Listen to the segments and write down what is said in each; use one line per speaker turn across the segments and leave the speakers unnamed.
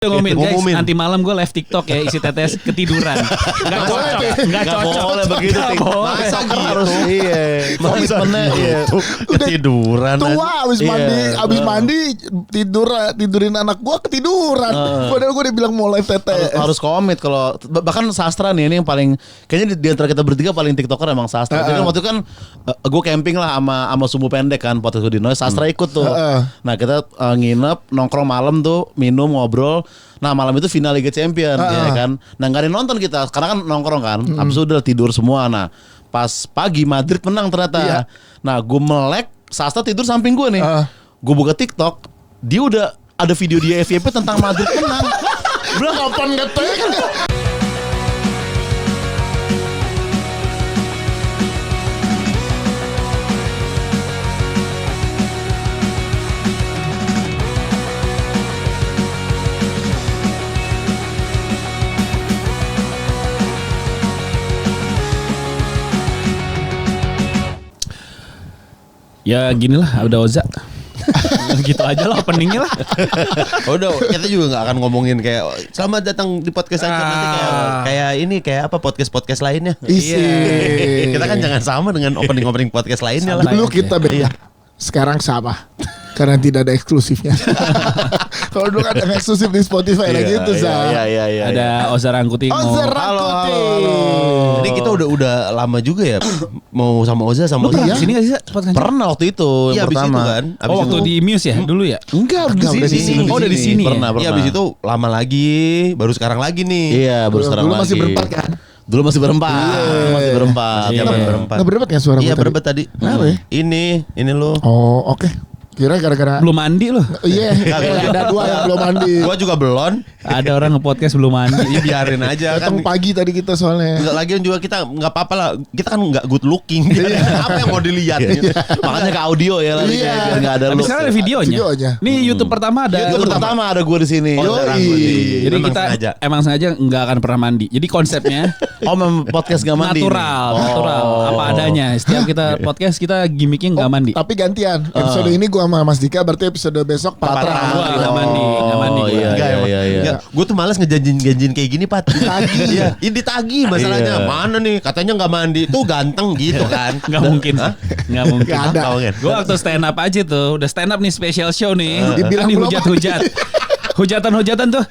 Guys, nanti malam gue live TikTok ya, isi tetes ketiduran. Enggak cocok.
Boleh begitu. Masa harus komitmennya ketiduran.
Tua abis mandi tidurin anak gue ketiduran. Padahal gue udah bilang mau live tetes.
Harus komit kalau bahkan Sastra nih ini yang paling kayaknya di antara kita bertiga paling TikToker emang Sastra. Jadi waktu itu kan gue camping lah sama Sumbu Pendek kan, podcast gue di Noise. Sastra ikut tuh. Nah kita nginep nongkrong malam tuh, minum ngobrol. Nah malam itu final Liga Champion ya kan. Nah gak ada yang nonton kita karena kan nongkrong kan. Habis itu udah tidur semua. Nah pas pagi Madrid menang ternyata. Nah gue melek, Sastra tidur samping gue nih. Gue buka TikTok, dia udah ada video dia FYP tentang Madrid menang.
Bilang kapan ngetek?
Ya gini lah, udah Oza. Gitu aja lah openingnya lah.
Udah, kita juga nggak akan ngomongin kayak selamat datang di podcast aja nanti kayak apa podcast lainnya. Kita kan jangan sama dengan opening podcast lainnya lah.
Dulu kita beda. Sekarang sama. Karena tidak ada eksklusifnya. Kalau dulu kan ada eksklusif di Spotify lagi itu
Iya.
Ada Oza Rangkuti.
Halo.
Jadi kita udah lama juga ya mau sama Oza sama Oza.
Di sini enggak sih?
Pernah waktu itu
Iya,
yang pertama.
itu kan.
Waktu di Muse ya dulu ya?
Enggak, udah di sini.
Oh, udah di sini.
Pernah.
Iya, abis itu lama lagi, baru sekarang lagi nih.
Iya, baru sekarang
Dulu
lagi.
masih berempat kan?
Dulu masih berempat. Masih berempat.
Iya, berempat.
Nggak berempat kan suara
Iya,
gue
berempat tadi.
Kenapa ya?
Ini lo.
Oh oke. Kira gara-gara
Belum mandi loh.
Iya, ada dua yang belum mandi.
Gua juga belum.
Ada orang nge-podcast belum mandi.
Iya, biarin aja kan.
Datang pagi tadi kita soalnya.
Enggak lagian juga kita nggak apa-apa lah. Kita kan nggak good looking. Apa yang mau dilihat?
Makanya ke audio ya lagi
Iya.
biar enggak ada
Tapi
look.
sekarang ada videonya.
Nih
YouTube pertama ada.
YouTube pertama ada gue di sini.
Jadi
Memang
kita
sengaja.
emang sengaja nggak akan pernah mandi. Jadi konsepnya
memang podcast gak mandi.
natural, apa adanya. Setiap kita podcast kita gimmicknya nggak mandi.
Tapi gantian. Episode ini gua sama Mas Dika, berarti episode besok Patra.
Gua nggak mandi, nggak mandi.
Oh, iya,
gua.
iya.
Gue tuh malas ngejanjin kayak gini, Pat. Ditagi. Iya, ini ditagi masalahnya.
Iya.
Mana nih? Katanya nggak mandi. Tuh ganteng gitu kan.
Nggak mungkin, nggak mungkin.
Nggak ada.
Gue waktu stand up aja tuh, udah stand up nih special show nih.
Dibilang
Kan
belum
dihujat-hujat, hujatan tuh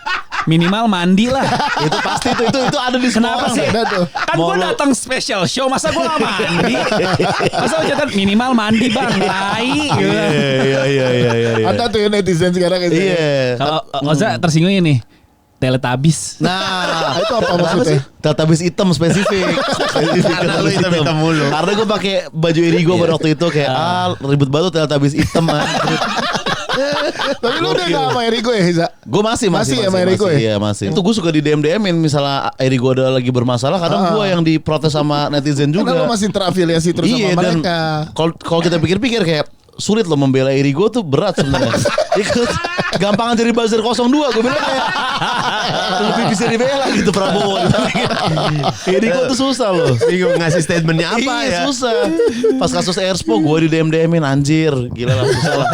minimal mandi lah.
Itu pasti itu ada di semua
Kenapa
orang.
sih?
Ada tuh.
Kan gue datang special show, masa gue gak mandi? Masa hujatan minimal mandi bang, tai.
Iya.
Ada tuh ya netizen sekarang gitu.
Iya.
Kalau Oza tersinggung ini, Teletubbies.
Nah,
Itu apa maksudnya?
Teletubbies hitam spesifik.
Karena lu hitam-hitam mulu.
Karena gue pakai baju Irigo pada waktu itu kayak ribet banget Teletubbies hitam man.
Tapi lu udah gak sama Erigo ya Hiza?
Gue masih
ya sama Erigo ya?
Iya masih. Itu gue suka di DM-in misalnya Erigo ada lagi bermasalah, kadang gue yang diprotes sama netizen juga.
Karena lu masih terafiliasi terus
Iya,
sama
dan
mereka.
kalau kita pikir-pikir kayak sulit loh membela Irigo tuh berat sebenarnya. Ikut gampangan jadi buzzer 02 gue bilang kayak lebih bisa dibela gitu Prabowo. Irigo tuh susah loh.
Bingung ngasih statementnya apa
Iya,
ya?
susah. Pas kasus Airspo gue di DM-in anjir, gila lah susah lah.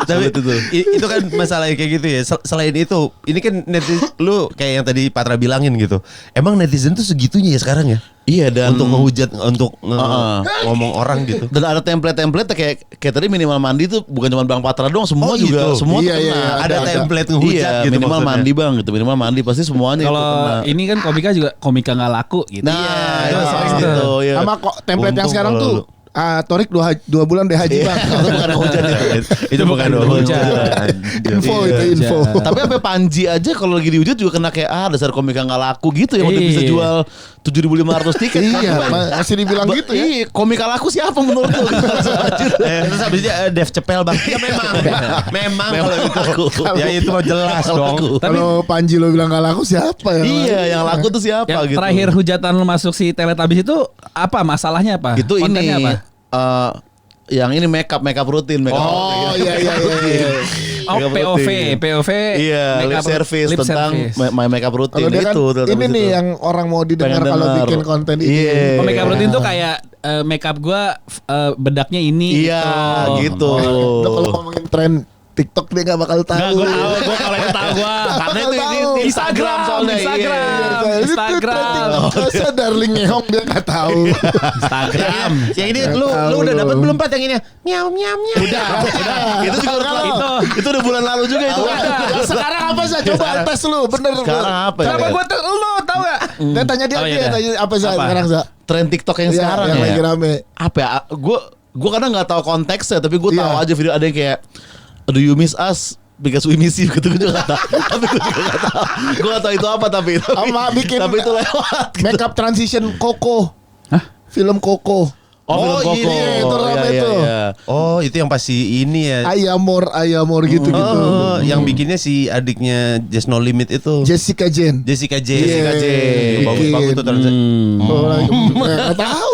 Tapi
Sulit itu.
itu kan masalah kayak gitu ya. Selain itu, ini kan netizen lu kayak yang tadi Patra bilangin gitu. Emang netizen tuh segitunya ya sekarang ya?
Iya dan
Untuk ngehujat, untuk ngomong orang gitu.
dan ada template kayak tadi minimal mandi tuh bukan cuma Bang Patra doang, semua
Oh,
juga
gitu.
semua
Iya,
tuh
iya,
kena.
Ada
ada.
template ngehujat
Iya,
gitu
minimal
maksudnya.
mandi bang gitu, minimal mandi pasti semuanya itu
Kalau
kena.
ini kan komika juga komika nggak laku gitu.
Nah,
Iya,
itu
iya.
gitu ya.
Sama kok template yang
Untung
sekarang
kalau
tuh Torik 2 bulan deh haji bang.
Itu bukan hujan itu.
Itu bukan
hujan.
Info itu info.
Tapi apa Panji aja kalau lagi dihujat juga kena kayak dasar komika nggak laku gitu ya, udah bisa
Iya.
jual 7.500 tiket.
Iya,
Kan?
masih dibilang gitu ya.
Iya, komika laku siapa menurut lu?
Terus habis itu Dev Cepel bang. Ya memang kalau itu. Ya itu mah jelas dong.
Tapi
Kalau Panji lo bilang gak laku siapa ya?
Iya, yang laku tuh siapa
yang
gitu.
terakhir hujatan lu masuk si Teletubbies itu apa? Masalahnya apa?
Itu
Kontennya
ini
apa?
yang ini makeup rutin.
Oh iya.
Oh, POV,
Iya, lip service tentang my makeup routine.
Kalau dia kan
itu
ini nih yang orang mau didengar
Pengen
kalau
denger.
bikin konten ini.
Iya.
Oh, makeup rutin tuh kayak makeup gua bedaknya ini.
Iya, gitu.
Nah, kalau ngomongin tren TikTok dia gak bakal tahu.
Nggak, gue tahu. Gue kalau yang tahu gue.
Karena itu
tahu.
di Instagram soalnya.
Instagram.
Masa Darling Ngehong dia gak tahu.
Instagram.
Yang ini
Nggak
lu
tahu
udah
lu.
dapat belum Pat yang ini? Miau miau miau.
Udah. Itu juga itu udah bulan lalu juga itu.
Sekarang apa sih? Coba tes lu, bener.
Sekarang apa ya?
Kenapa gue lu tahu gak?
Dia tanya dia,
Oh, iya
dia
dah.
tanya apa sih
Apa?
sekarang Za?
Tren TikTok yang
Iya,
sekarang
yang
ya.
lagi rame.
Apa ya? Gue kadang nggak tahu konteksnya, tapi gue tahu
Iya.
aja video ada yang kayak Do you miss us? Because we miss you gitu, gue juga gak tahu. Tapi gue juga gak tahu. Gue gak tahu itu apa tapi
Sama bikin
tapi itu lewat. Gitu.
Makeup transition Coco.
Hah?
Film Coco.
Oh, film Koko.
iya, itu rame tuh.
Oh, itu yang pasti ini ya.
Ayamor gitu-gitu.
Oh, yang bikinnya si adiknya Just No Limit itu.
Jessica Jane.
Jessica J.
Iya,
Bagus
bikin.
bagus tuh terus.
Oh, nggak tahu.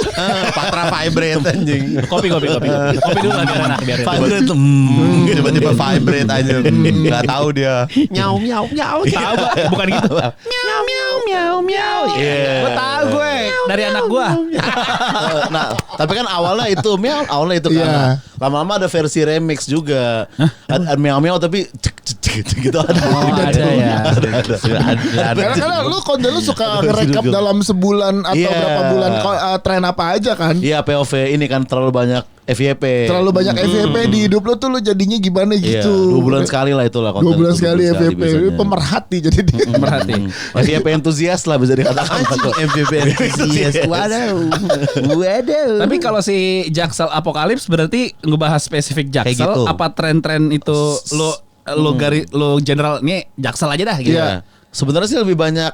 Patra vibrate anjing.
Kopi dulu lah biar enak biar enak.
Vibrate.
Tiba-tiba vibrate aja. Enggak tahu dia. Miau miau miau.
Tahu gak? Bukan gitu. Miau miau miau miau.
Iya.
Gue tahu gue dari anak gue.
Nah, tapi kan awalnya itu kan.
Iya.
Lama-lama ada versi remix juga. Ada meow tapi gitu ada.
Oh, ada ya.
Karena lu konten lu suka ngerekap dalam sebulan atau
Iya.
berapa bulan tren apa aja kan?
Iya, POV ini kan terlalu banyak FYP.
Terlalu banyak FYP di hidup lu tuh lu jadinya gimana
Iya,
gitu.
2 bulan sekali lah itulah konten.
2 bulan
itu,
sekali FYP.
biasanya.
Lu pemerhati jadi dia.
Berarti.
FYP entusias lah bisa dikatakan.
MVP yes. Waduh.
Tapi kalau si Jaksel Apokalips berarti ngebahas spesifik Jaksel
Kayak gitu.
apa tren-tren itu lo general ini Jaksel aja dah gitu.
Iya. Sebenarnya sih lebih banyak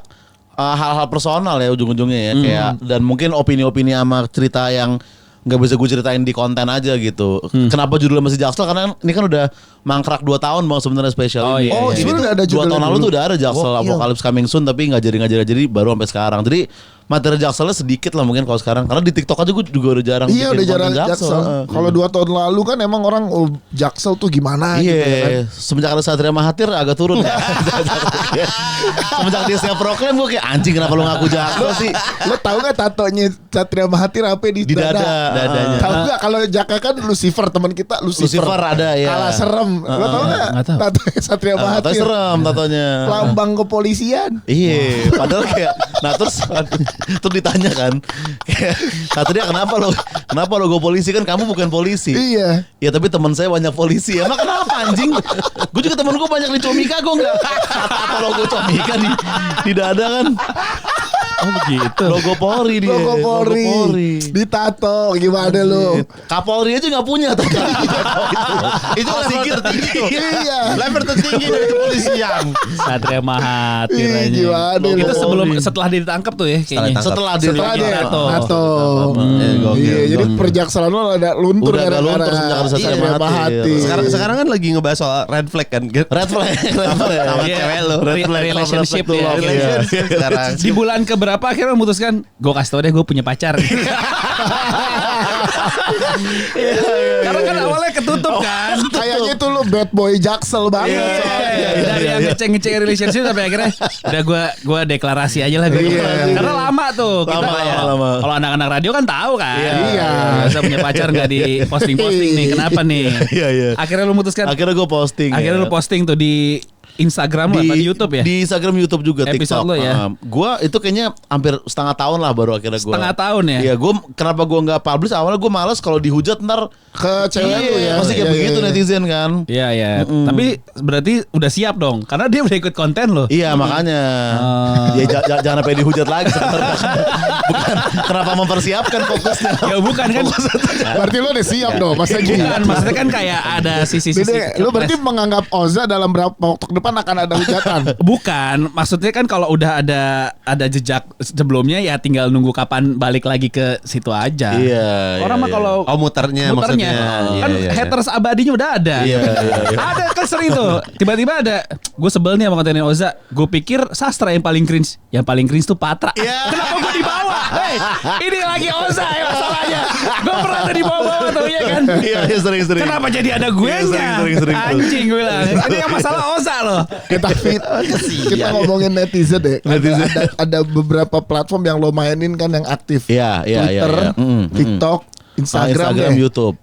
hal-hal personal ya ujung-ujungnya ya, kayak dan mungkin opini-opini sama cerita yang nggak bisa gue ceritain di konten aja gitu. Kenapa judulnya masih Jaksel? Karena ini kan udah mangkrak 2 tahun bang sebenarnya spesial
Oh,
ini.
iya,
Oh,
iya.
ini
Ini
tuh
tuh
ada
2
judulnya
tahun lalu
dulu.
tuh udah ada Jaksel Apocalypse Coming Soon tapi nggak jadi baru sampai sekarang. Jadi materi Jakselnya sedikit lah mungkin kalau sekarang karena di TikTok aja gue juga udah jarang
Iya
bikin
udah jarang
konten
Jaksel. Kalau 2 tahun lalu kan emang orang Jaksel tuh gimana gitu ya kan.
Iya, semenjak ada Satria Mahathir agak turun ya. Semenjak dia siap proklaim gue kayak anjing kenapa lu ngaku Jaksel sih?
Lo tau gak tatonya Satria Mahathir apa di dada?
dadanya.
Tahu gak kalau Jaka kan Lucifer teman kita
Lucifer ada ya.
Kalah serem. Lo tau gak
nggak tahu.
tatonya Satria
Tatonya
Mahathir?
serem tatonya.
Lambang kepolisian.
Iya, padahal kayak nah terus ditanya kan. Kata dia kenapa logo polisi kan kamu bukan polisi.
Iya.
Ya tapi teman saya banyak polisi. Emang kenapa anjing? Gue juga temen gue banyak di Comika gue enggak apa logo Comika di dada kan.
Oh begitu.
Logo Polri dia.
Logo Polri. Ditato gimana lu?
Kapolri aja nggak punya tato.
Itu level tertinggi tuh.
Iya.
Level tertinggi dari kepolisian.
Satria Mahathir
Ih,
aja.
gimana
Itu
lu?
setelah dia ditangkap tuh ya kayaknya.
Setelah
Setelah dia
tato.
tato.
Gokil.
Iya, jadi perjakselan lu ada luntur
Udah agak
gara-gara
luntur semenjak ada Satria
Satria
Mahathir.
Sekarang kan lagi ngebahas soal red flag kan.
Red flag.
Sama
Iya.
cewek lu.
Relationship
Red flag
ya.
tuh,
Relationship sekarang.
Di bulan keberapa akhirnya memutuskan gue kasih tau deh gue punya pacar. Karena kan awalnya ketutup kan.
Kayaknya itu lu bad boy Jaksel banget.
Iya,
soalnya.
dari yang ngeceng-ngeceng relationship sampai akhirnya udah gue deklarasi aja lah gue. Karena lama tuh kita
Lama.
kalau anak-anak radio kan tahu kan.
Iya.
Saya punya pacar nggak di posting nih, kenapa nih?
Iya.
Akhirnya lu memutuskan.
Akhirnya gue posting.
Akhirnya lu posting tuh di Instagram lu apa di YouTube ya?
Di Instagram, YouTube juga,
Episode
TikTok.
lo ya?
Gua itu kayaknya hampir setengah tahun lah baru akhirnya gua.
Setengah tahun ya?
Iya, kenapa gua nggak publish awalnya gue malas kalau dihujat ntar
Ke cewek lu ya.
pasti kayak
Iya,
begitu
iya.
netizen kan.
Iya iya. Tapi berarti udah siap dong, karena dia udah ikut konten loh.
Iya makanya. Ya jangan sampai dihujat lagi. Bukan kenapa mempersiapkan fokusnya.
Ya bukan kan?
Berarti lu udah siap dong pas lagi.
Bukan, maksudnya kan kayak ada sisi-sisi.
Jadi lu berarti menganggap Oza dalam berapa waktu ke depan akan ada hujatan.
Bukan, maksudnya kan kalau udah ada jejak sebelumnya ya tinggal nunggu kapan balik lagi ke situ aja.
Iya.
Orang mah kalau
Oh muternya maksudnya.
kan
Iya.
haters abadinya udah ada.
Iya.
Ada kan sering tuh. Tiba-tiba ada. Gue sebel nih sama kontennya Oza. Gue pikir sastra yang paling cringe. Yang paling cringe tuh Patra.
Iya.
Kenapa gue dibawa? Hei, ini lagi Oza ya masalahnya. Gue pernah ada dibawa-bawa tuh ya kan.
Iya sering-sering.
Kenapa jadi ada gue nya?
sering.
Anjing gue bilang. Ini yang masalah Oza loh.
Kita ngomongin netizen deh. Ada beberapa platform yang lo mainin kan yang aktif.
Iya.
Twitter, TikTok, Instagram deh.
YouTube.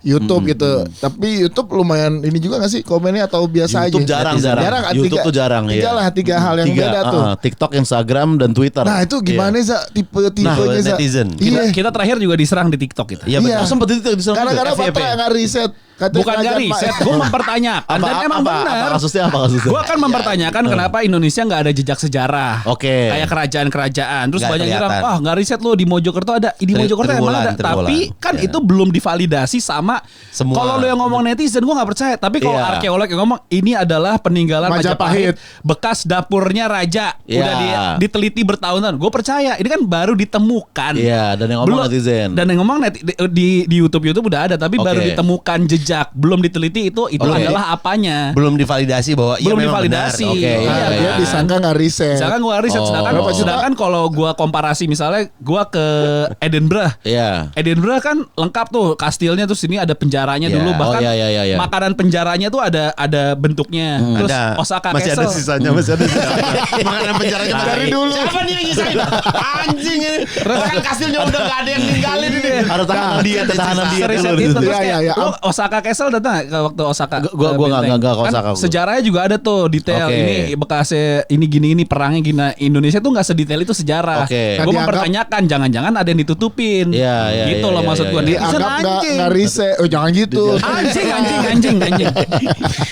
Gitu. Tapi YouTube lumayan ini juga gak sih komennya atau biasa
YouTube
aja?
jarang. YouTube tuh jarang.
Tiga lah, 3 hal yang beda tuh.
TikTok, Instagram, dan Twitter.
Nah itu gimana Za? Tipe-tipenya Za?
netizen.
Iya.
Kita terakhir juga diserang di TikTok gitu.
Iya betul.
Iya.
Sempet itu diserang.
Karena
FYP.
Patra nggak riset. Katanya
Bukan gak
kerajaan
riset,
Pak-
gue mempertanyakan dan emang
Apa
benar.
kasusnya?
Gue akan mempertanyakan kenapa Indonesia nggak ada jejak sejarah.
Oke.
Kayak kerajaan-kerajaan. Terus
Nggak
banyak yang bilang,
kelihatan.
nggak riset lo di Mojokerto ada. Di Mojokerto emang ada.
Triwulan.
Tapi kan itu belum divalidasi sama.
Semua.
Kalau lo yang ngomong netizen, gue nggak percaya. Tapi kalau
Iya.
arkeolog yang ngomong ini adalah peninggalan
Majapahit.
Majapahit, bekas dapurnya raja.
Iya.
Udah diteliti bertahun-tahun. Gue percaya. Ini kan baru ditemukan.
Iya, dan yang ngomong netizen.
Dan yang ngomong di YouTube udah ada, tapi baru
Oke.
ditemukan jejak, belum diteliti itu
Oke.
adalah apanya.
Belum divalidasi bahwa
Belum
iya memang
divalidasi.
benar.
Oke,
Nah,
iya,
dia
iya.
disangka nggak riset.
Sedangkan gue riset, sedangkan kalau gue komparasi misalnya gue ke Edinburgh.
Iya.
Edinburgh kan lengkap tuh kastilnya, terus ini ada penjaranya
Iya.
dulu, bahkan
Oh, iya.
makanan penjaranya tuh ada bentuknya. Terus
Ada.
Osaka
Masih
Castle.
ada sisanya, masih ada sisanya. Makanan penjaranya masih
Dari
ada.
dulu.
Siapa nih yang nyisain? Anjing ini. Bahkan kastilnya udah gak ada yang ninggalin ini.
Ada tahanan diet
Seriset
dulu.
itu terus
Iya,
kayak
iya.
lo Osaka Castle datang nggak ke waktu Osaka?
Gua
Benteng?
nggak ke
Kan
Osaka gua.
sejarahnya juga ada tuh detail.
Oke.
Ini bekasnya ini gini perangnya gini. Nah, Indonesia tuh nggak sedetail itu sejarah.
Oke.
Gue
Kan
mempertanyakan jangan-jangan ada yang ditutupin.
Iya, iya,
Gitu
iya,
loh
iya,
maksud
iya,
gue.
iya.
Netizen
Dianggap
anjing.
nggak riset. Oh jangan gitu.
Anjing.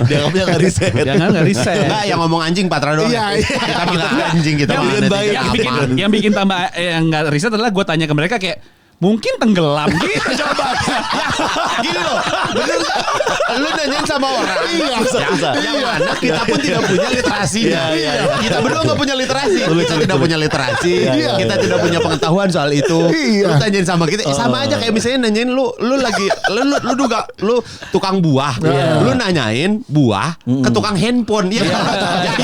Dianggapnya nggak riset.
Jangan nggak riset.
Enggak, yang ngomong anjing Patra doang.
Iya, iya.
Kita bilang anjing kita
Yang
mah
bikin
netizen
baik,
aman.
yang bikin tambah yang nggak riset adalah gue tanya ke mereka kayak mungkin tenggelam gitu coba.
Gini loh, bener nggak? Lu nanyain sama orang.
Iya.
Yang mana kita pun tidak punya literasinya.
Iya.
Kita berdua nggak punya literasi. Kita tidak punya literasi.
Iya.
Kita tidak punya pengetahuan soal itu.
Iya.
Lu tanyain sama kita, sama aja kayak misalnya nanyain lu lagi lu juga lu tukang buah. Lu nanyain buah ke tukang handphone. Iya.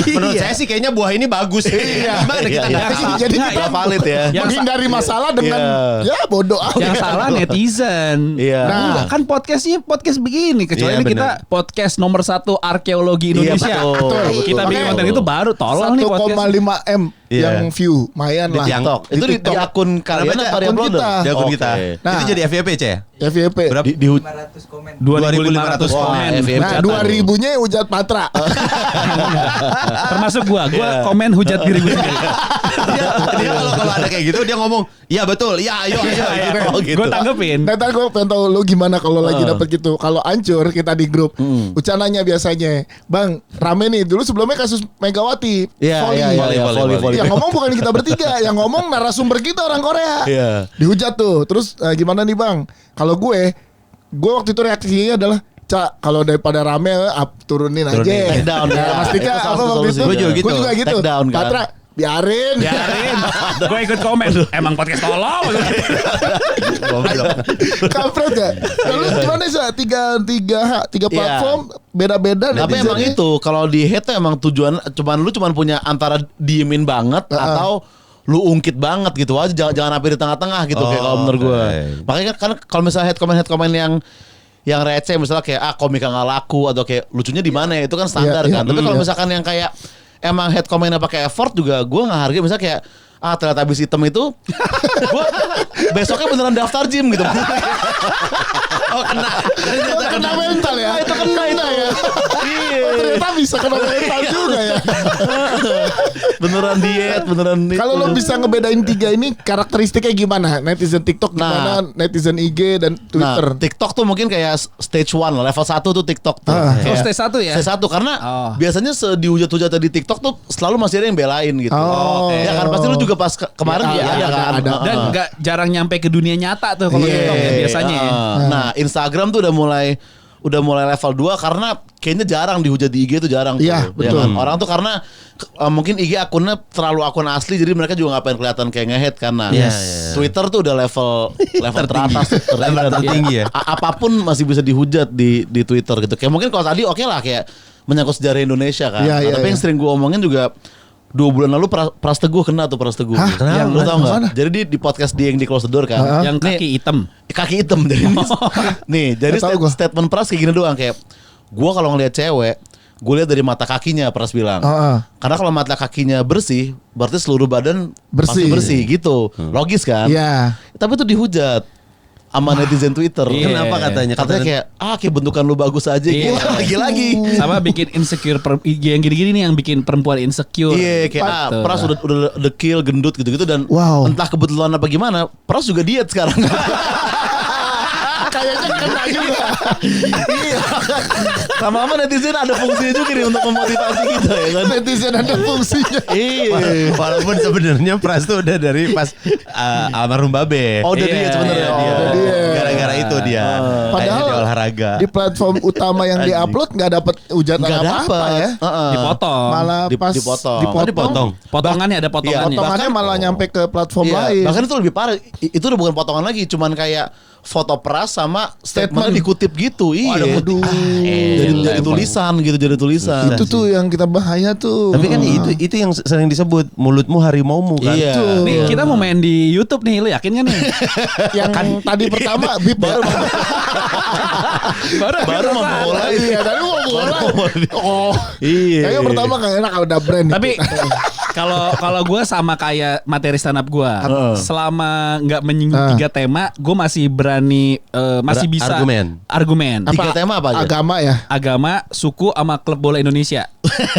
Menurut saya sih kayaknya buah ini bagus. Gimana kita nggak
Iya.
tahu?
Jadi
Nggak,
kita
Nggak valid ya.
menghindari masalah dengan
Iya.
ya bodoh amat.
Yang salah netizen.
Iya.
Nah, kan podcastnya podcast begini. Kecuali
Iya,
ini kita podcast nomor 1 arkeologi Indonesia.
Iya, betul.
Kita bikin
Makanya
konten itu baru tolong nih podcast.
1,5 M
Iya.
yang view, lumayan
Di
lah.
TikTok. Itu di akun kalian
Kenapa,
apa di
akun
upload?
kita?
Di akun
Oke.
kita.
Nah.
Itu jadi FYP, Ce.
FYP.
Berapa?
Di
2.500
Wah,
komen.
FYP.
Nah, 2.000-nya hujat Patra.
Termasuk gua
Iya.
komen hujat diri gue sendiri.
Dia kalau ada kayak gitu dia ngomong, "Iya betul. Iya, ayo."
Oh, gitu.
Gue tanggepin.
Nah, ntar gue pengen tahu lu gimana kalau lagi dapet gitu. Kalau hancur kita di grup, Ucananya biasanya, Bang, rame nih. Dulu sebelumnya kasus Megawati,
Iya,
volley.
iya, iya, volley.
Yang ngomong bukan kita bertiga, yang ngomong narasumber kita orang Korea.
Iya.
Dihujat tuh. Terus gimana nih Bang? Kalau gue waktu itu reaksinya adalah, Cak, kalau daripada rame turunin aja.
Take down,
Nah,
ya.
Mas Tika
Itu salah
apa
satu
waktu itu?
solusinya.
Gue juga gitu.
Take down, kan.
Patra, biarin.
Gue ikut komen. Emang podcast tolong.
Kampret ya. Lalu gimana sih? Tiga platform beda-beda.
Tapi
netizen
emang
nih.
itu kalau di hate tuh emang tujuan cuman punya antara diemin banget atau lu ungkit banget gitu aja, jangan sampai di tengah-tengah gitu kayak kalau menurut gue. Makanya kan kalau misalnya hate comment yang receh misalnya kayak komika nggak laku atau kayak lucunya di mana ya, itu kan standar
Iya,
kan.
iya.
Tapi kalau
Iya.
misalkan yang kayak emang hate commentnya pakai effort juga gue nggak hargai, misalnya kayak ternyata habis hitam itu gue besoknya beneran daftar gym gitu.
Oh,
Kena mental ya.
Itu kena itu ya. Iya.
Ternyata bisa kena mental juga ya.
Beneran diet, beneran itu.
Kalau lo bisa ngebedain tiga ini karakteristiknya gimana? Netizen TikTok gimana? Netizen IG dan Twitter.
Nah, TikTok tuh mungkin kayak stage 1 lah, level 1 tuh TikTok tuh.
Ah.
Oh, stage 1 ya?
Stage 1 karena biasanya dihujat-hujat di TikTok tuh selalu masih ada yang belain gitu.
Oh.
Ya kan pasti lu juga pas kemarin
Ya,
ya,
ada,
kan.
ada.
Dan nggak jarang nyampe ke dunia nyata tuh kalau
Iya.
TikTok ya biasanya.
Nah, Instagram tuh udah mulai level 2 karena kayaknya jarang dihujat di IG tuh jarang
Iya,
tuh.
betul.
kan? Orang tuh karena mungkin IG akunnya terlalu akun asli jadi mereka juga ngapain kelihatan kayak nge-hate karena Twitter tuh udah level teratas,
tertinggi ya.
Apapun masih bisa dihujat di Twitter gitu. Kayak mungkin kalau tadi oke lah kayak menyangkut sejarah Indonesia kan.
Iya, iya,
Tapi yang
iya.
sering gue omongin juga 2 bulan lalu Pras Teguh kena tuh Pras Teguh.
Hah?
Yang lu tau
Mana?
nggak? Jadi di podcast dia yang di Close the Door kan.
Yang kaki hitam.
Kaki hitam jadi nih jadi
Nggak tahu gua.
statement Pras kayak gini doang kayak gua kalau ngelihat cewek gue lihat dari mata kakinya, Pras bilang. Karena kalau mata kakinya bersih berarti seluruh badan pasti
Bersih.
bersih gitu. Logis kan?
Iya.
Tapi itu dihujat. sama netizen Twitter.
Iya.
Kenapa katanya?
Katanya kayak kayak bentukan lu bagus aja
Iya.
gitu. Lagi-lagi.
Sama bikin insecure yang gini-gini nih yang bikin perempuan insecure.
Iya kayak
Gitu.
Pras udah dekil gendut gitu-gitu dan
Wow.
entah kebetulan apa gimana Pras juga diet sekarang.
Kayaknya kena juga.
Iya. Sama-sama netizen ada fungsinya juga nih untuk memotivasi kita ya kan.
Netizen ada fungsinya.
Iya.
Walaupun sebenarnya Pras tuh udah dari pas almarhum Babe.
Oh, udah diet sebenarnya.
Iya,
Oh,
dia.
udah diet.
Gara-gara itu dia.
Padahal
Kayaknya dia olahraga.
Di platform utama yang diupload nggak dapat hujatan
Nggak
apa-apa
dapat.
ya.
Dipotong.
Malah pas
Dipotong.
Dipotong.
Potongannya ada potongannya.
potongannya malah nyampe ke platform
Iya,
lain.
bahkan itu lebih parah. Itu udah bukan potongan lagi, cuman kayak foto Pras sama statementnya dikutip gitu. Iya.
Waduh.
Jadi tulisan gitu, jadi tulisan.
Itu tuh yang kita bahaya tuh.
Tapi kan itu yang sering disebut mulutmu harimaumu kan.
Iya.
Tuh.
Nih kita mau main di YouTube nih, lu yakin kan nih?
yang tadi pertama bip baru
Baru mau mulai.
iya tadi mau mulai. Oh.
Iya.
Kayaknya pertama kayak enak kalau udah brand.
Tapi
itu.
kalau gue sama kayak materi stand up gue, selama nggak menyinggung
Ah.
3 tema, gue masih berani masih bisa argumen.
Tiga tema apa aja?
Agama ya.
Agama, suku, sama klub bola Indonesia.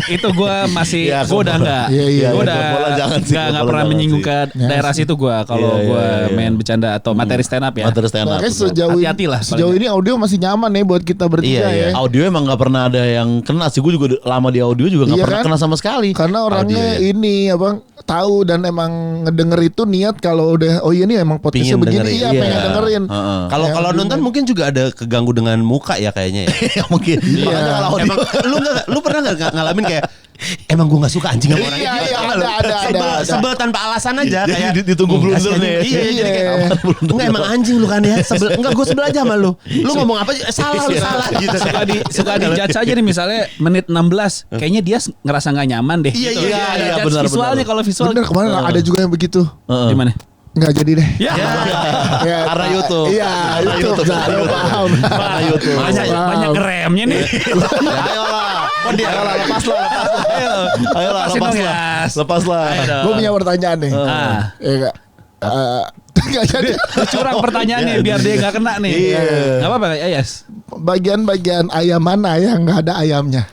Itu gue masih,
Ya,
gue
klub
udah
bola.
enggak.
Iya, iya.
Gue
Klub
udah
bola jangan sih, klub
nggak
bola
pernah
jangan
menyinggung
sih.
ke
Ya,
daerah
sih.
situ gue. Kalau
Iya,
gue
iya, iya.
main bercanda atau materi stand up ya.
Materi stand up.
Makanya
betul.
sejauh
Hati-hati lah,
sejauh
paling
ini audio masih nyaman nih buat kita bertiga
Iya, iya.
ya.
Audio emang nggak pernah ada yang kena sih. Gue juga lama di audio juga nggak
Iya
pernah
kan?
kena sama sekali.
Karena orangnya
Audio, ya.
ini abang tahu dan emang ngedenger itu niat kalau udah oh iya nih emang podcastnya
Pingin
begini
dengerin.
iya
Iya.
pengen dengerin.
Heeh.
Kalau nonton mungkin juga ada keganggu dengan muka ya kayaknya ya.
Ya mungkin.
Iya.
Makanya kalau audio.
Emang lu pernah nggak ngalamin kayak emang gue nggak suka anjing sama orang
Iya,
itu?
iya,
Tau
ada,
nggak lu?
ada, ada.
Sebel tanpa alasan aja
Jadi
kayak
ditunggu blunder
kasihan
nih.
juga. Iya, jadi
Iya.
kayak enggak emang anjing lu kan ya. Sebel enggak gue sebel aja sama lu. Lu ngomong apa salah lu salah gitu.
suka di judge aja nih misalnya menit 16 kayaknya dia ngerasa nggak nyaman deh.
Iya,
Gitu.
iya,
Ada
iya,
judge
benar,
visualnya
benar.
kalau visual.
Bener kemarin ada juga yang begitu.
Heeh.
Gimana?
Nggak jadi deh.
Ya.
Ya,
Karena YouTube.
Iya, YouTube. Nah, lu paham.
Karena YouTube.
Banyak remnya nih.
Ayolah. Ayolah, lepas lah. Ayolah,
Lepasin
lepas
dong,
lah.
Yas.
Lepas lah.
Ayo dong.
Gue punya pertanyaan nih.
Ah.
Iya nggak? Nggak jadi.
Curang pertanyaannya biar dia nggak kena nih.
Iya.
Nggak apa-apa ya Yas.
Bagian-bagian ayam mana yang nggak ada ayamnya?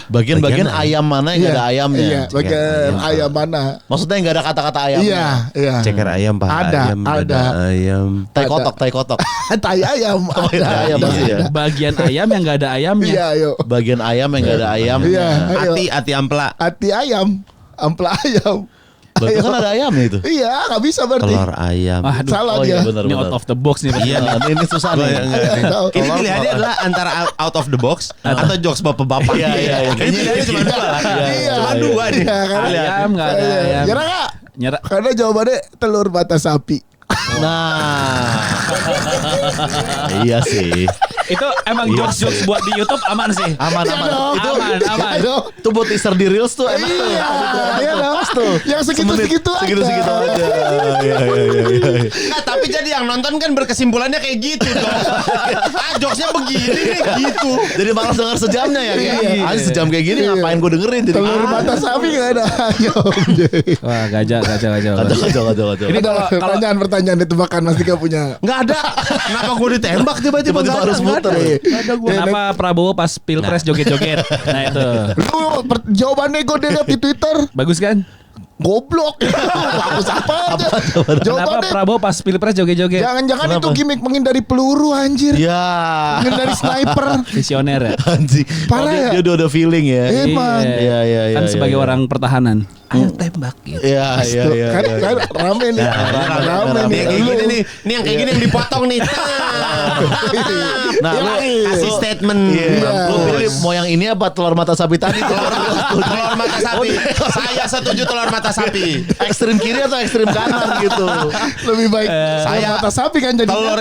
Bagian-bagian ayam mana yang nggak ada ayamnya?
Iya, bagian
ayam.
ayam mana?
Maksudnya yang nggak ada kata-kata ayamnya?
Iya, iya.
Ceker ayam, paha
Ada,
ayam, dada
ada.
ayam.
Tai
Ada.
kotok, tai kotok.
Tai ayam.
iya,
Ada.
ayam
Ada.
pasti ya.
Bagian ayam yang nggak ada ayamnya.
Iya, ayo.
Bagian ayam yang nggak ada ayamnya.
Iya, ayo.
Ati ampla.
Hati ayam, ampla ayam.
Berarti kan ada ayamnya itu.
Iya, nggak bisa berarti.
Telur ayam.
Aduh,
Salah
Oh iya
dia.
benar
ini
benar.
out of the box nih.
Iya,
Nah, ini susah nih.
Tahu.
Ini pilihannya adalah antara out of the box atau jokes bapak-bapak.
Iya, iya, iya.
Ini pilihannya cuma dua.
Iya.
Cuma dua nih.
Iya, karena
Ayam nggak ada
Iya.
ayam.
Nyerah nggak?
Nyerah.
Karena jawabannya telur mata sapi.
Nah. Iya sih.
Itu emang jokes buat di YouTube aman sih.
Aman
Iya
aman.
dong.
Itu
Aman, aman.
Iya dong.
itu buat teaser di Reels tuh enak tuh.
Iya,
Enak
iya
tuh.
dong.
Pas tuh.
Yang segitu-segitu aja.
Segitu-segitu aja. Iya iya iya.
Nah, tapi jadi yang nonton kan berkesimpulannya kayak gitu dong. Jokesnya begini nih gitu.
Jadi malas denger sejamnya ya.
Iya.
Sejam kayak gini
Iya.
ngapain gue dengerin jadi.
Telur mata sapi nggak ada ayam.
Wah, gajah.
Kacau.
Ini
Ada pertanyaan ditebakan Mas Dika punya.
Enggak ada. Kenapa gue ditembak tiba-tiba
Tiba-tiba
nggak
harus
ada, nggak
muter.
ada.
Iya.
Nggak ada gue.
Kenapa Prabowo pas pilpres joget-joget? Nah itu
Lu jawabannya gue lihat di Twitter.
bagus kan?
Goblok. Bagus apa aja.
Kenapa
Jawabannya
Prabowo pas pilpres joget-joget?
jangan-jangan itu
Kenapa?
gimmick menghindari peluru anjir.
Ya.
Menghindari sniper.
Visioner ya.
Anjing.
Parah ya?
Dia udah ada feeling ya.
Emang.
Iya, iya,
Kan
iya,
sebagai
iya.
orang pertahanan. Ayo tembak gitu.
Iya iya iya.
Kan
iya.
kan rame nih. Rame
Nih
nih.
yang kayak
Lu-
gini nih. Nih yang kayak gini yang dipotong nih.
Nah, lu
Kasih statement.
Iya.
Iya.
Lu pilih mau yang ini apa telur mata sapi tadi?
Telur mata sapi. Saya setuju telur mata sapi.
Ekstrim kiri atau ekstrim kanan gitu.
Lebih baik
saya-
mata sapi kan jadi.
Telur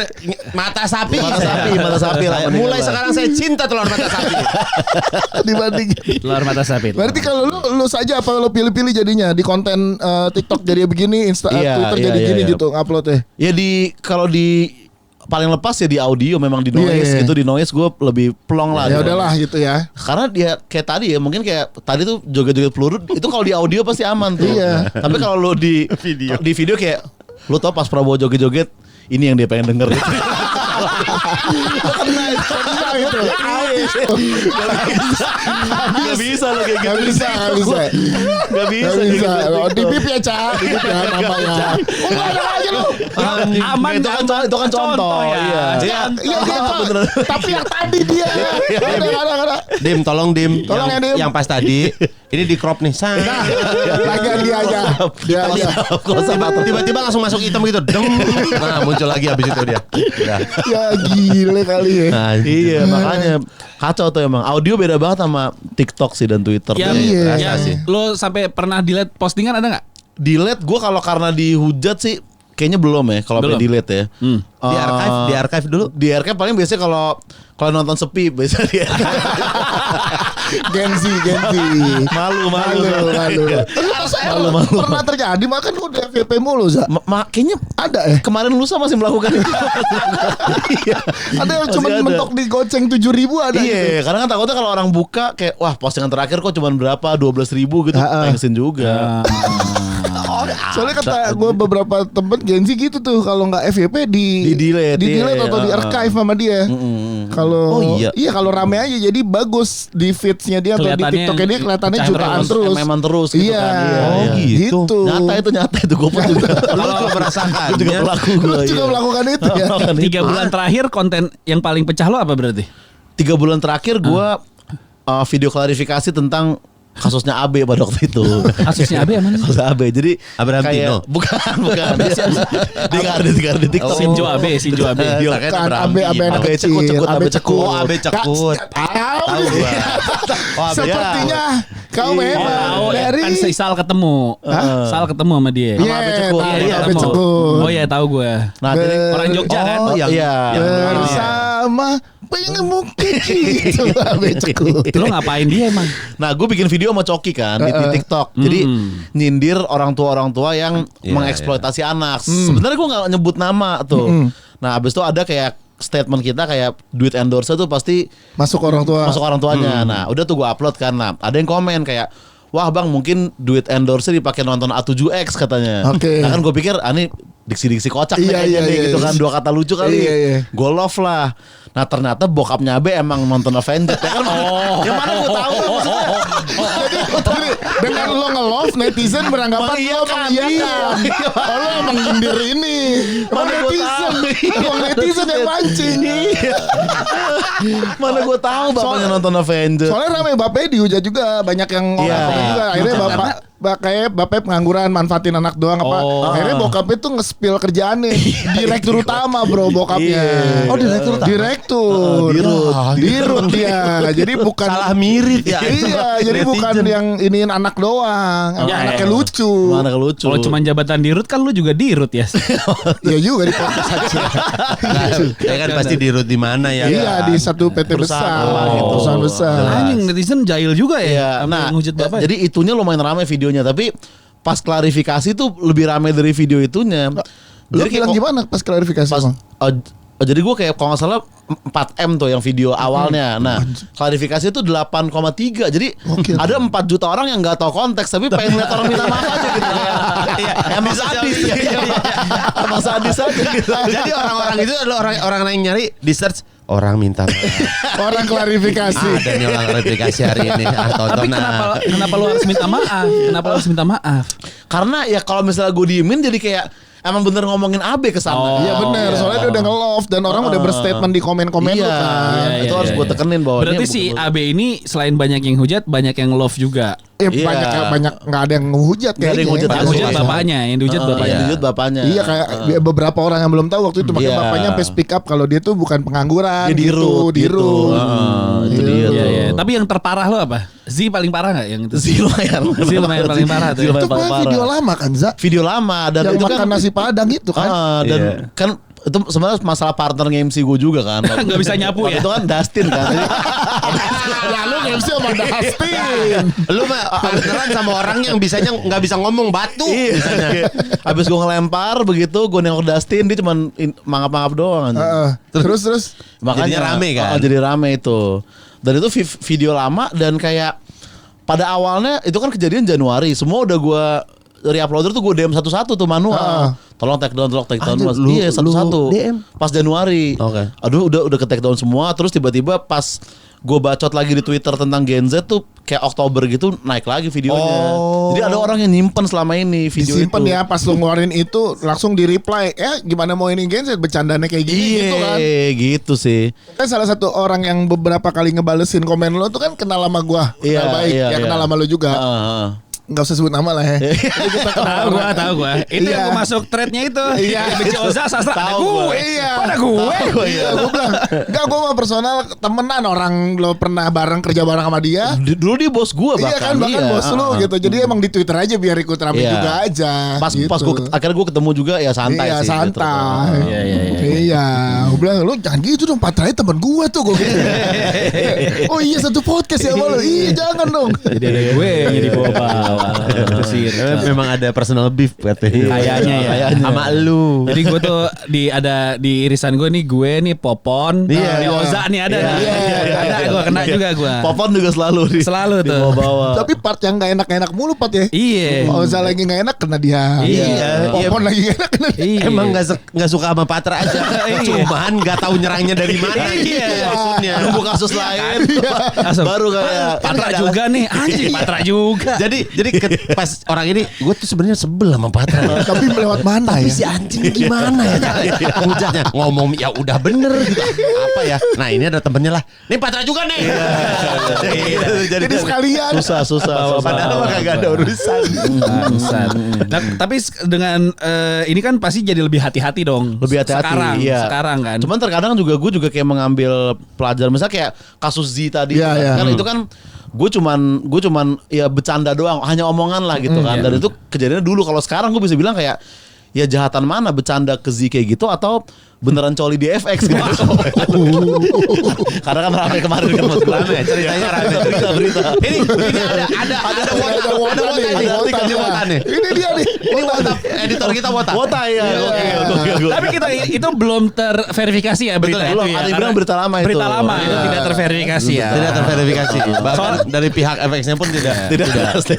mata sapi.
Mata sapi lah.
Mulai sekarang saya cinta telur mata sapi.
Dibanding.
Telur mata sapi.
Berarti kalau lu saja apa lo pilih-pilih jadinya di konten TikTok jadi begini,
Iya,
Twitter
iya,
jadi
iya,
gini
iya.
gitu nguploadnya.
Ya kalau di paling lepas ya di audio memang di noise
Iya, iya.
gitu, di noise gue lebih plong lah.
Ya
gitu.
udahlah gitu ya.
Karena dia kayak tadi ya mungkin kayak tadi tuh joget-joget peluru itu kalau di audio pasti aman tuh.
Iya.
Tapi kalau lu di video kayak lu tau pas Prabowo joget-joget ini yang dia pengen denger.
Kena itu.
Gak bisa lo kayak
Gak
gitu.
bisa.
Gak bisa.
Gak bisa.
Gitu.
Oh, di bip ya, Cak. Di bip ya namanya. Oh, ada aja lu.
Aman
Itu kan contoh.
ya.
Iya.
Iya, dia beneran. Tapi yang tadi dia. Ada.
Dim, tolong Dim.
Tolong ya, Dim.
Yang pas tadi, ini di crop nih.
Lagian dia aja. Dia aja.
Tiba-tiba langsung masuk hitam gitu. Deng. Nah, muncul lagi habis itu dia. Ya.
Ya gile kali ya.
Nah,
Iya, makanya kacau tuh emang. Audio beda banget sama TikTok sih dan Twitter.
Yang,
Iya.
yang lo sampai pernah delete postingan ada nggak?
Delete gue kalau karena dihujat sih kayaknya belum ya kalau
Belum.
delete ya.
Di archive dulu.
Di archive paling biasanya kalau nonton sepi biasa di archive.
Genzi.
malu.
Malu. Pernah terjadi makan udah FVP mulu, Za.
Kayaknya
Ada ya?
kemarin lusa masih melakukan itu. Iya.
Ada yang cuma
Masih ada.
mentok di goceng 7.000 ada gitu.
Iya, karena kan takutnya kalau orang buka kayak wah postingan terakhir kok cuma berapa 12.000 gitu, thanksin juga.
Soalnya kata gue beberapa temen Genzi gitu tuh kalau nggak FVP
Di-delete,
di-delete
iya.
atau di archive sama dia. Kalau
Oh, iya.
kalau rame aja jadi bagus di feeds-nya dia atau di
Kelihatannya
TikTok-nya dia kelihatannya
pecah
jutaan
terus,
terus.
MM-an terus gitu
Iya.
kan. Iya,
Oh,
iya.
gitu.
Nyata itu gue pun juga.
Lu juga merasakan.
Gue juga pelaku
Lu
gue.
juga melakukan itu ya.
3 bulan terakhir konten yang paling pecah lo apa berarti?
3 bulan terakhir gue video klarifikasi tentang kasusnya AB pada waktu itu.
Kasusnya AB yang mana?
Kasusnya AB. Jadi
Abraham
kayak
Tino.
bukan. Dia nggak ada di TikTok.
Sinjo AB.
Iya,
Kan AB anak
AB
kecil,
cekut.
AB cekut.
Oh, AB cekut.
Tahu
Tahu
sih.
gua. Oh, AB
Sepertinya kau
Oh,
memang
tahu
dari
kan si Sal ketemu. Sal ketemu sama dia.
Iya,
AB cekut.
tahu,
Iya,
AB
ketemu.
cekut.
Oh iya tahu gue.
Nah, jadi
Orang Jogja kan?
Oh,
yang-
iya.
Bersama pengemuk gitu AB cekut.
Lo ngapain dia emang?
Nah, gue bikin video sama Coki kan di TikTok. Jadi nyindir orang tua yang mengeksploitasi anak. Sebenarnya gue nggak nyebut nama tuh. Nah, abis itu ada kayak statement kita kayak duit endorse tuh pasti
Masuk orang tua.
masuk orang tuanya. Nah, udah tuh gue upload kan. Nah, ada yang komen kayak wah bang mungkin duit endorse dipakai nonton A7X katanya.
Oke.
Nah kan gue pikir ini diksi-diksi kocak nih
Iya,
kayaknya
iya,
nih,
iya.
gitu kan 2 kata lucu kali.
Iya, iya.
Gue love lah. Nah ternyata bokapnya Abe emang nonton Avengers ya kan. Yang mana gue tahu maksudnya.
Jadi dengan lo nge-love netizen beranggapan lo mengiyakan. Oh, lo emang nyindir ini. Emang
Mana gua
netizen.
tahu.
Emang netizen yang mancing.
Mana gue tahu bapaknya nonton Avengers.
Soalnya ramai bapaknya dihujat juga, banyak yang
Iya.
komen juga. Akhirnya kayak bapaknya pengangguran, manfaatin anak doang apa. Akhirnya bokapnya tuh nge-spill kerjaannya. Direktur utama bro bokapnya.
Iya.
Oh direktur utama? Direktur. Dirut dia. Jadi bukan
Salah mirip ya.
Iya, jadi bukan yang iniin anak doang.
Ya,
Anaknya
ya.
lucu.
Mana lucu.
Kalau cuma jabatan dirut kan lu juga dirut ya.
Iya juga di podcast aja.
Ya kan pasti dirut di mana ya?
Iya
kan?
di satu PT besar,
gitu.
perusahaan besar.
Anjing netizen jahil juga ya.
Iya.
Sampai
Nah,
ngehujat bapak.
jadi itunya lumayan ramai videonya, tapi pas klarifikasi tuh lebih ramai dari video itunya.
Lu
Jadi
bilang
kayak
gimana pas klarifikasi
pas,
Bang?
jadi gue kayak kalau nggak salah 4M tuh yang video awalnya. Nah, klarifikasi itu 8,3. Jadi
Oke.
ada 4 juta orang yang nggak tahu konteks tapi pengen lihat orang minta maaf aja gitu. Emang sadis. Emang sadis aja gitu.
Jadi orang-orang itu adalah orang yang nyari di search orang minta maaf.
Orang klarifikasi.
Ada nih orang klarifikasi hari ini. Tonton.
Tapi kenapa lu harus minta maaf? Kenapa lu harus minta maaf?
Karena ya kalau misalnya gue diemin jadi kayak emang bener ngomongin AB ke sana.
Iya benar, soalnya dia udah nge-love dan orang udah berstatement di komen-komen lu
Iya,
kan.
itu harus gue tekenin bahwa
Berarti
ini
si
bukan-
AB ini selain banyak yang hujat, banyak yang love juga.
Iya. Banyak nggak ada yang ngehujat
Nggak ada yang
kayaknya.
ngehujat.
Yang hujat bapaknya, yang dihujat bapaknya.
Yang dihujat bapaknya.
Iya kayak beberapa orang yang belum tahu waktu itu makanya
Iya.
bapaknya sampai speak up kalau dia tuh bukan pengangguran,
Dia dirut,
dirut.
itu dia
Iya,
tuh.
iya. Tapi yang terparah lo apa? Z paling parah nggak yang itu?
Zee lumayan.
Zee lumayan paling parah tuh.
Zee lumayan
Itu
paling
kayak video lama kan Za?
Video lama dan
Yang
itu
makan
kan
nasi padang itu kan.
dan kan itu sebenarnya masalah partner nge-MC gue juga kan.
Nggak bisa nyapu
Waktu
ya?
Itu kan Dustin kan. Jadi,
Lalu MC sama Dustin.
Lu mah partneran sama orang yang bisanya nggak bisa ngomong batu.
iya. Habis gue ngelempar begitu gue nengok Dustin dia cuman mangap-mangap doang.
Terus
Jadinya rame kan?
Jadi rame itu. Dan itu video lama dan kayak pada awalnya itu kan kejadian Januari. Semua udah gue re-uploader tuh gue DM satu-satu tuh manual. Tolong take down
Anjir,
Mas.
lu-
Iya, satu-satu.
lu DM?
Pas Januari.
Oke.
Aduh, udah ke take down semua. Terus tiba-tiba pas gue bacot lagi di Twitter tentang Gen Z tuh kayak Oktober gitu naik lagi videonya.
Oh.
Jadi ada orang yang nyimpen selama ini video
Disimpan
itu.
ya pas lu ngeluarin itu langsung di reply. Gimana mau ini Gen Z bercandanya kayak gini
Iya,
gitu kan.
gitu sih.
Kan salah satu orang yang beberapa kali ngebalesin komen lo tuh kan kenal sama gua.
Iya,
Kenal baik.
iya,
Ya
iya.
kenal sama lo juga.
Heeh.
Nggak usah sebut nama lah ya. Jadi kita kenal.
Tahu gua. Itu
Iya.
yang gua masuk threadnya itu.
Iya.
Benci Oza sastra ada
Tahu gua.
gue.
Iya.
Ada gue.
Iya, gue bilang, enggak, gue mah personal temenan, orang lo pernah kerja bareng sama dia.
Dulu dia bos gue
Iya kan, bahkan bos lu gitu. Jadi emang di Twitter aja biar ikut rame
Iya.
juga aja.
Pas
gitu.
akhirnya gue ketemu juga ya santai
Iya,
sih.
santai.
Gitu.
Iya, gue bilang lu jangan gitu dong, Patranya temen gue tuh, gue gitu. Oh iya, satu podcast ya sama lu. Iya, jangan dong.
Jadi ada gue yang jadi bawa-bawa.
Memang ada personal beef katanya.
Kayaknya ya.
Sama lu.
Jadi gue tuh ada di irisan gue nih Popon,
Iya,
nih
iya.
Oza nih ada.
Iya, iya,
Ada gue kena juga gue.
Popon juga selalu
Selalu
di
tuh.
bawah-bawah.
Tapi part yang gak enak-enak mulu, Pat ya.
Iya.
Oza lagi gak enak kena dia.
Iya.
Popon lagi gak enak kena dia.
Iya.
Emang nggak suka sama Patra aja.
Iya.
Cuman nggak tahu nyerangnya dari mana.
Iya.
Gitu maksudnya.
Nunggu kasus lain
Langsung.
baru kayak
Patra juga nih, anjing Patra juga.
Jadi pas orang ini gue tuh sebenarnya sebel sama Patra.
Tapi lewat mana
Tapi
ya?
si anjing gimana ya hujatnya ngomong ya udah bener gitu. Apa ya? Nah ini ada temennya lah. Nih Patra juga nih.
Jadi sekalian.
susah.
Padahal mah kagak ada urusan.
Bangsat. Nah, tapi dengan ini kan pasti jadi lebih hati-hati dong.
Lebih hati-hati.
Sekarang kan.
Cuman terkadang juga gue juga kayak mengambil pelajaran, misalnya kayak kasus Z tadi.
Iya,
kan,
iya.
kan itu kan gue cuman ya bercanda doang, hanya omongan lah gitu kan. Dan itu kejadiannya dulu. Kalau sekarang gue bisa bilang kayak ya jahatan mana, bercanda ke Z kayak gitu atau beneran coli di FX gitu. Karena kan rame kemarin kan masuk rame, ceritanya rame berita. Ini ada
Wotan nih.
Ini dia nih.
Ini Wotan editor kita Wotan.
Wota ya. Oke.
Tapi kita itu belum terverifikasi ya berita
Betul,
itu
belum.
ya.
Ada yang
Karena
bilang berita lama itu.
Berita lama itu
Iya.
tidak terverifikasi ya.
Tidak terverifikasi. Bahkan dari pihak FX-nya pun tidak.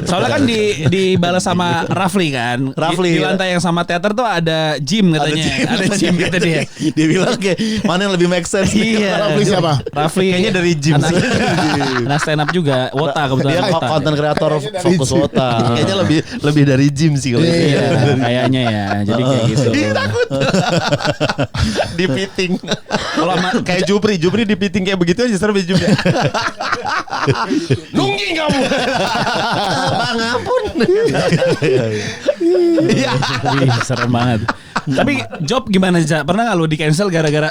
Soalnya kan dibalas sama Rafli kan.
Rafli.
Di lantai yang sama teater tuh ada gym katanya. Ada gym kata dia.
Dia bilang kayak mana yang lebih make sense nih.
Iya.
Rafli siapa?
Rafli
Kayaknya dari gym.
Anak stand up juga. Wota kebetulan.
Dia
Wota.
konten kreator fokus Wota.
Kayaknya lebih dari gym sih kalau itu.
Iya, kayaknya ya. Jadi kayak gitu.
Takut. Dipiting.
Kalau
Kayak Jupri dipiting kayak begitu aja serem Jupri. Nungging kamu. Bang ampun. Iya.
Wih, serem banget. Tapi job gimana aja? Pernah nggak lu di cancel gara-gara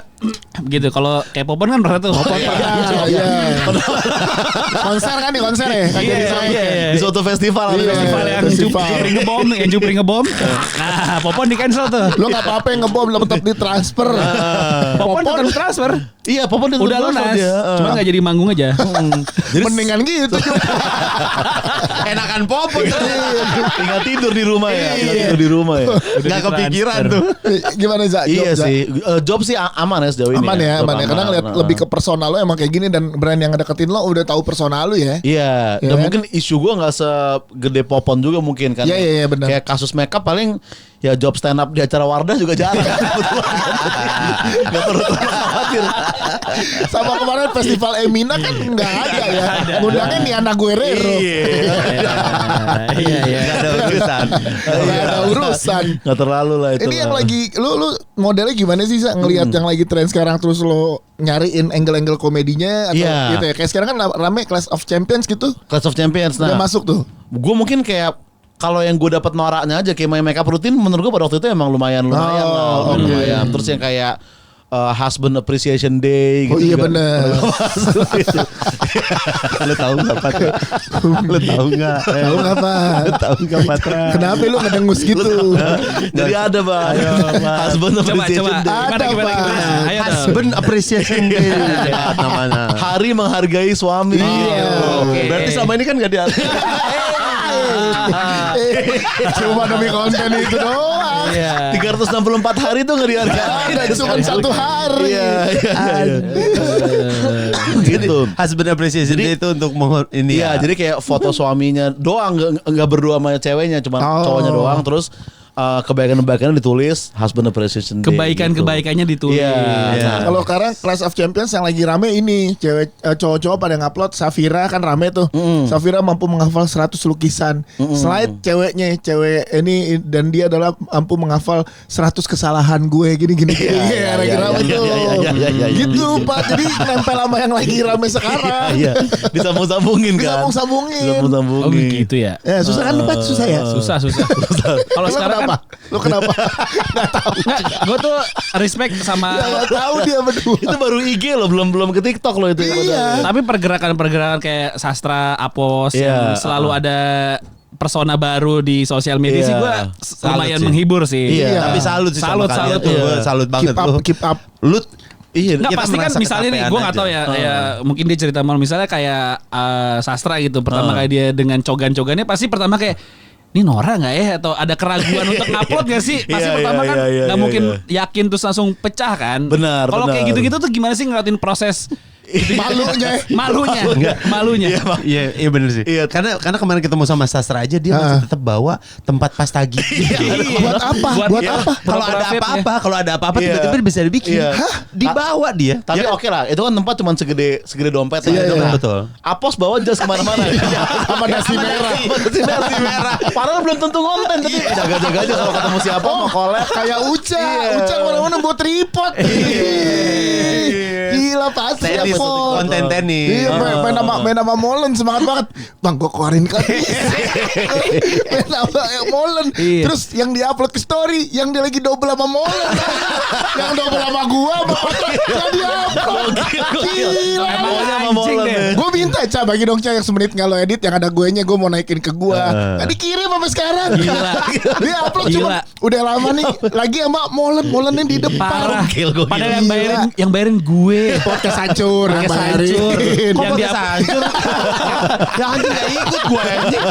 gitu? Kalau kayak Popon kan pernah tuh.
Iya. Konser kan di konser ya? Kan jadi sampai.
Di suatu festival.
Iya.
Festival yang
Festival.
Jupri ngebom. Nah, Popon di cancel tuh.
Lo gak apa-apa yang ngebom, lo tetap ditransfer.
Popon tetap transfer.
Iya, Popon
Udah lunas. Cuma nggak jadi manggung aja.
Mendingan gitu.
Enakan Popon.
tinggal tidur di rumah ya. Tinggal
Iya.
tidur di rumah ya.
Nggak kepikiran
ditransfer.
tuh.
Gimana Za?
Iya
Job, Za?
sih. Job sih aman ya sejauh ini.
Aman ya,
Job
aman ya. Karena ngeliat
Nah.
lebih ke personal lo emang kayak gini dan brand yang ngedeketin lo udah tahu personal lo ya.
Iya,
Iya
dan
kan?
mungkin isu gue nggak segede Popon juga mungkin kan.
Iya, iya, benar.
Kayak kasus makeup paling ya job stand up di acara Wardah juga jarang. Gak perlu terlalu khawatir.
Sama kemarin festival Emina kan nggak ada ya. Ngundangnya Niana Guerrero.
Iya.
Nggak ada urusan.
Nggak ada urusan.
Gak terlalu lah itu.
Ini yang lagi lu modelnya gimana sih Sa? Ngelihat yang lagi tren sekarang terus lo nyariin angle-angle komedinya atau
Iya.
gitu ya. Kayak sekarang kan rame Clash of Champions gitu.
Clash of Champions.
Udah
Nah,
masuk tuh.
gue mungkin kayak kalau yang gue dapat noraknya aja kayak main makeup rutin menurut gue pada waktu itu emang lumayan
Oh,
lah,
oke.
lumayan. Terus yang kayak Husband Appreciation Day
Oh
gitu
iya
juga.
bener.
Lu tahu nggak Patra? Lu tahu nggak?
Tahu nggak Pak?
Lu tahu nggak Patra?
Kenapa lu ngedengus gitu?
Jadi ada bang. Husband Appreciation
Coba.
Day.
Ada,
Gimana?
Pak.
Ayo dong.
Husband Appreciation Day. Namanya.
Hari menghargai suami.
Iya.
Oke. Berarti selama ini kan nggak dia.
Cuma demi konten itu doang.
Iya.
364 hari tuh nggak dihargai.
Ada cuma satu hari.
Iya. Gitu.
Husband Appreciation Day itu untuk
Iya, jadi kayak foto suaminya doang, nggak berdua sama ceweknya, cuma
Oh.
cowoknya doang. Terus kebaikan-kebaikannya ditulis, husband appreciation day.
Kebaikan-kebaikannya ditulis.
Iya.
Kalau sekarang Clash of Champions yang lagi rame ini cowok-cowok pada ngupload Safira kan rame tuh. Safira mampu menghafal 100 lukisan. Slide cewek ini dan dia adalah mampu menghafal 100 kesalahan gue gini-gini. Iya, lagi rame tuh. Gitu Pak. Jadi nempel sama yang lagi rame sekarang.
Iya. Disambung-sambungin kan.
Disambung-sambungin.
Oh gitu ya.
Ya susah kan Pak, susah ya.
Susah. Kalau sekarang kan
Lu kenapa? Gak tahu.
gue tuh respect sama
Gak tahu dia berdua.
Itu baru IG loh, belum ke TikTok loh itu.
Iya.
tapi pergerakan kayak sastra Apos
Iya.
yang selalu ada persona baru di sosial media
Iya.
sih gue lumayan
sih.
menghibur sih.
Iya.
Tapi salut sih
Salut,
sama kalian.
salut.
Gue salut banget
Keep up.
Lu
Iya.
Nggak
kita
pasti kan
merasa
misalnya nih
kecapean
gue nggak
aja.
tahu ya kayak mungkin dia cerita malu misalnya kayak sastra gitu pertama kayak dia dengan cogan-cogannya pasti pertama kayak ini Nora nggak ya atau ada keraguan untuk upload nggak sih pasti
Iya,
pertama
iya,
kan
iya,
nggak
iya,
mungkin
iya.
yakin terus langsung pecah kan.
Benar,
Kalau kayak
benar.
gitu-gitu tuh gimana sih ngeliatin proses
Malunya.
malunya
Iya bener sih.
Iya.
Karena kemarin ketemu sama Sastra aja dia masih tetap bawa tempat pasta gitu.
Buat apa? Buat apa?
Kalau ada apa-apa
Iya.
tiba-tiba bisa dibikin.
Iya.
Hah? Dibawa dia.
Tapi
Ya kan?
oke lah, itu kan tempat cuma segede dompet.
Iya,
lah.
iya.
Betul.
Apos bawa jas kemana-mana.
Sama nasi merah.
Nasi merah. Padahal belum tentu konten, tapi jaga-jaga aja kalau ketemu siapa mau collab.
Kayak Uca. Uca mana-mana buat tripod. Gila pasti ya
Tenis,
Pol.
konten tenis.
Iya, main sama Molen semangat banget. Bang, gue keluarin kan. Main sama Molen.
Iya.
Terus yang di-upload ke story, yang dia lagi double sama Molen. Yang double sama gua, yang di-upload. Gila.
Maunya sama
Anjing
Molen
deh.
deh.
Gue minta bagi dong Ca yang semenit nggak lo edit yang ada gue nya gue mau naikin ke gue. Gak dikirim sampai sekarang.
Gila.
Dia upload
Gila.
cuma udah lama nih lagi sama Molennya di depan.
parah.
Gokil.
Padahal
Gila.
yang bayarin gue.
Podcast hancur, yang
Podcast
bayarin.
hancur.
Kok
Yang
podcast
dia-
hancur? Ya anjing gak ikut gue anjing.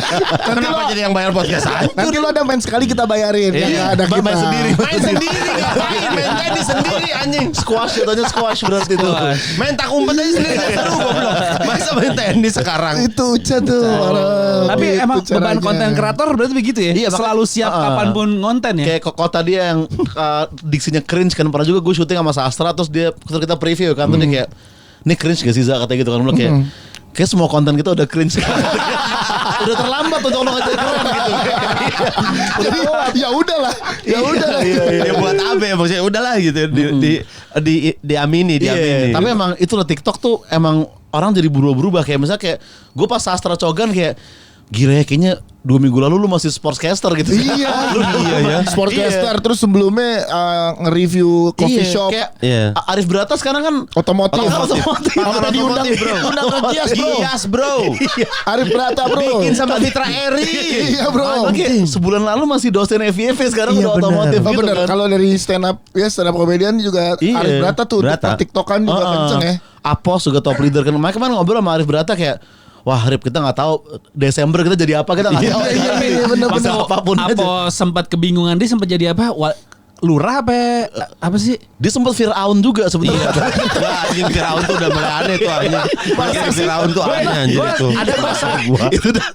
Kenapa
lo-
jadi yang bayar podcast hancur?
Nanti lo ada main sekali kita bayarin. Yang nggak ada kita.
Main sendiri.
Main sendiri ngapain? Main tenis sendiri anjing.
Squash jatuhnya squash berarti itu.
Main tak umpet aja sendiri gak seru goblok. Masa main tenis sekarang?
Itu Uca tuh.
Tapi
Gitu
emang beban
caranya.
konten kreator berarti begitu ya?
Iya,
Selalu siap kapanpun ngonten ya?
Kayak kok tadi yang diksinya cringe kan, pernah juga gue syuting sama Sastra terus kita preview kan, tuh dia kayak ini cringe gak sih Za, katanya gitu kan. Gue kayak kayak semua konten kita udah cringe. Udah terlambat untuk lo ngajak keren gitu.
Jadi ya udahlah. Ya udahlah.
Ya buat apa ya maksudnya udahlah gitu diamini.
Iya, tapi emang itulah TikTok tuh emang orang jadi berubah-berubah. Kayak misalnya kayak gue pas Sastra Cogan kayak gila ya, kayaknya 2 minggu lalu lu masih sportscaster gitu.
Iya,
Iya ya.
Sportcaster terus sebelumnya nge-review coffee shop.
Kayak
Iya.
Arif Brata sekarang kan
Otomotif.
Otomotif.
Sampai diundang diundang ke Kias, bro.
Kias bro.
Arif Brata, bro.
Bikin sama Fitra Eri.
Iya, bro.
Oke, sebulan lalu masih dosen FIF, sekarang
Iya,
udah
benar.
otomotif
Oh
gitu
benar,
kan.
kalau dari stand up komedian juga
Iya.
Arif Brata tuh
Brata.
TikTokan juga kenceng ya.
Apos juga top leader kan. Makanya kemarin ngobrol sama Arif Brata kayak, wah Arif kita nggak tahu Desember kita jadi apa, kita nggak tahu.
Iya, bener,
Bisa
bener.
apapun aja.
Apa sempat kebingungan dia sempat jadi apa? Lurah apa sih?
Dia sempat Fir'aun juga sebetulnya.
Enggak, anjing Firaun tuh udah mulai aneh tuh anjing. Anjing Firaun tuh aneh anjing itu.
Ada masa
Itu udah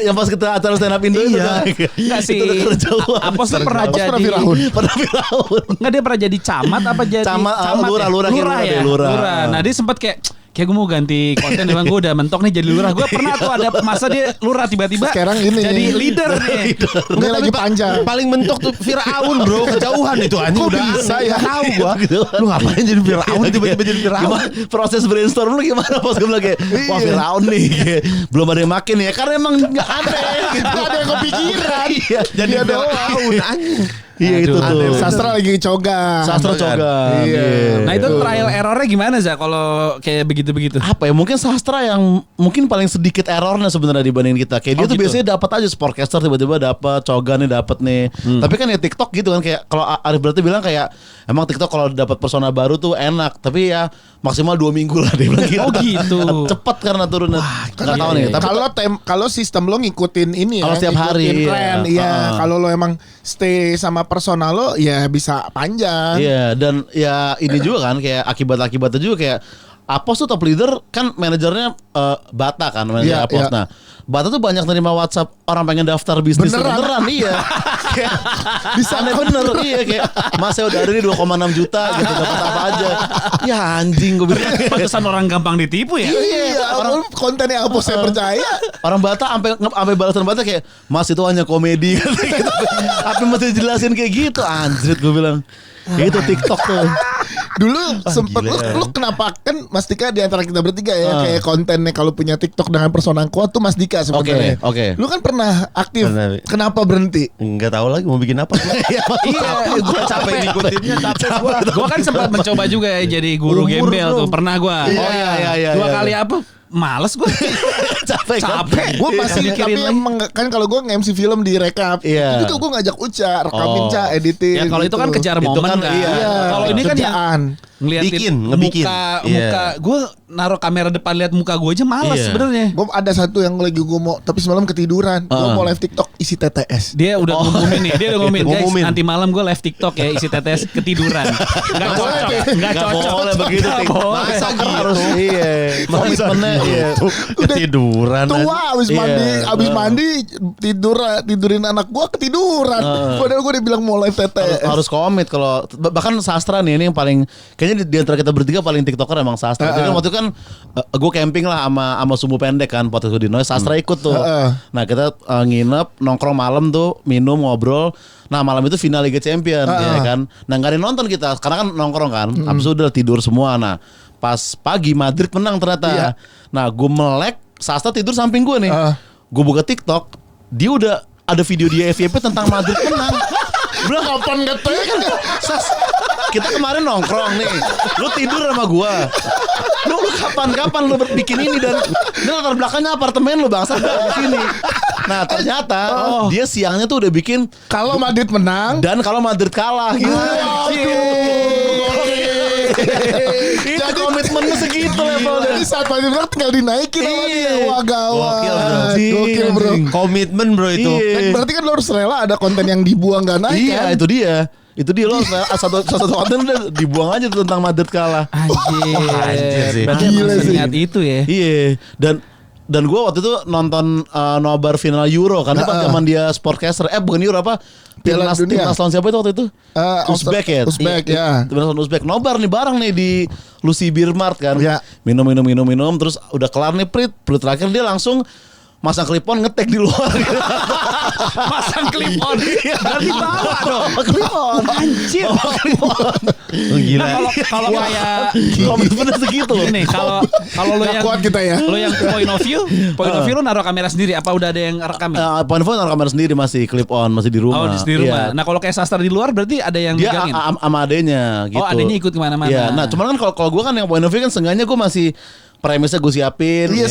yang pas kita acara stand up Indo itu kan.
enggak sih?
Itu udah kerjauan.
Apos tuh pernah
Apos pernah
jadi
Firaun.
Pada Fir'aun.
Enggak, dia pernah jadi camat apa jadi
Camat, lurah,
ya?
lurah, kayak lurah
ya?
deh, lurah.
Nah, dia sempat kayak gue mau ganti konten, emang gue udah mentok nih jadi lurah. Gue pernah tuh ada masa dia lurah tiba-tiba
Sekarang ini.
jadi leader nih.
Ini lagi panjang.
Paling mentok tuh Firaun bro, kejauhan itu anjing
Kok
udah
bisa ya?
nggak tahu gua. Lu ngapain jadi Firaun tiba-tiba jadi Firaun?
Gimana proses brainstorm lu gimana pas gue bilang kayak, wah Fir'aun nih kayak, belum ada yang makin ya, karena emang nggak ada gitu.
Gak ada yang kepikiran.
Iya,
Jadi
Dia doang.
Firaun anjing.
iya itu tuh.
Sastra lagi cogan.
Sastra Cogan.
Iya.
Nah, itu trial errornya gimana Za kalau kayak begitu-begitu?
Apa ya, mungkin Sastra yang mungkin paling sedikit errornya sebenarnya dibandingin kita. Kayak dia tuh
gitu.
biasanya dapat aja sportcaster, tiba-tiba dapat Cogan nih dapat nih. Tapi kan ya TikTok gitu kan, kayak kalau Arif berarti bilang kayak emang TikTok kalau dapat persona baru tuh enak, tapi ya maksimal 2 minggu lah dia bilang gitu.
Oh, gitu.
Cepat karena turunnya. Nggak tahu nih. Tapi
Kalau sistem lo ngikutin ini
Kalau setiap hari,
ngikutin tren,
iya.
iya. Kalau lo emang stay sama personal lo, ya bisa panjang.
iya, dan ya ini juga kan kayak akibat-akibatnya juga kayak Apos tuh top leader kan manajernya Bata kan, manajer Apos. Nah, Bata tuh banyak nerima WhatsApp orang pengen daftar bisnis beneran iya. Bisa bener iya kayak Mas saya udah ada nih 2,6 juta gitu dapat apa aja. Ya anjing gue bilang.
Pantesan orang gampang ditipu ya.
Iya, orang kontennya Apos saya percaya.
Orang Bata sampai balasan Bata kayak Mas itu hanya komedi gitu. Tapi mesti jelasin kayak gitu anjrit gue bilang. Itu TikTok tuh.
Dulu sempet lu kenapa kan Mas Dika di antara kita bertiga ya kayak kontennya kalau punya TikTok dengan persona yang kuat tuh Mas Dika sebenarnya.
Oke.
Lu kan pernah aktif. Kenapa berhenti?
Enggak tahu lagi mau bikin apa.
Iya, gue capek ngikutinnya, capek gue. Gue kan sempat mencoba juga ya jadi guru gembel tuh, pernah gue.
Oh iya.
2 kali apa? Males gue.
Capek.
Gue pasti tapi emang kan kalau gue nge-MC film di rekap itu tuh gue ngajak Uca rekamin editing.
Ya kalau itu kan kejar momen kan. Kalau ini kan yang ngeliatin muka gue naruh kamera depan lihat muka gue aja malas sebenarnya.
Gue ada satu yang lagi gue mau tapi semalam ketiduran. Gue mau live TikTok isi TTS.
Dia udah ngumumin nih, dia udah ngumumin guys, nanti malam gue live TikTok ya isi TTS ketiduran. Enggak cocok.
Boleh begitu
Masa harus
komitmennya
ketiduran.
Tua abis mandi tidurin anak gue ketiduran. Padahal gue dibilang mau live TTS.
Harus komit kalau bahkan Sastra nih ini yang paling kayaknya di antara kita bertiga paling TikToker emang Sastra. Jadi waktu itu kan gue camping lah sama Sumbu Pendek kan podcast di Noise. Sastra ikut tuh. Nah kita nginep nongkrong malam tuh minum ngobrol. Nah malam itu final Liga Champion ya kan. Nah gak ada nonton kita karena kan nongkrong kan. Abis itu udah tidur semua. Nah pas pagi Madrid menang ternyata. Nah gue melek Sastra tidur samping gue nih. Gue buka TikTok, dia udah ada video dia FYP tentang Madrid menang. Bilang kapan katanya kan Sas, kita kemarin nongkrong nih, lu tidur sama gue. Lu kapan lu bikin ini dan latar belakangnya apartemen lu bangsa di sini. Nah ternyata dia siangnya tuh udah bikin
kalau Madrid menang
dan kalau Madrid kalah gitu. Itu komitmennya segitu levelnya.
Jadi saat Madrid menang tinggal dinaikin sama dia. Wah gawat. Gokil bro.
Komitmen bro itu.
Berarti kan lo harus rela ada konten yang dibuang gak naik kan.
Iya itu dia. Itu dia lo satu konten udah dibuang aja tuh tentang Madrid kalah.
Anjir sih. Berarti emang seniat itu ya.
Iya. Dan gue waktu itu nonton nobar final Euro karena pas zaman dia sportcaster bukan Euro apa Timnas lawan siapa itu waktu itu Uzbek ya Timnas lawan Uzbek nobar nih bareng nih di Lucy Beer Mart kan minum terus udah kelar nih Prit terakhir dia langsung masang clip-on ngetek di luar.
Masang clip-on berarti bawa dong
clip-on
anjir.
Gila.
Kalau kayak
komitmennya segitu loh.
Ini kalau lo yang
kuat kita ya.
Lo yang point of view lo naruh kamera sendiri apa udah ada yang rekamin?
Point of view naruh kamera sendiri masih clip-on masih di rumah.
Oh di rumah. Nah kalau kayak Sastra di luar berarti ada yang
dia
megangin?
sama adenya gitu.
Oh adenya ikut kemana-mana.
Iya. Nah cuman kan kalau gue kan yang point of view kan seenggaknya gue masih premisnya gue siapin, ini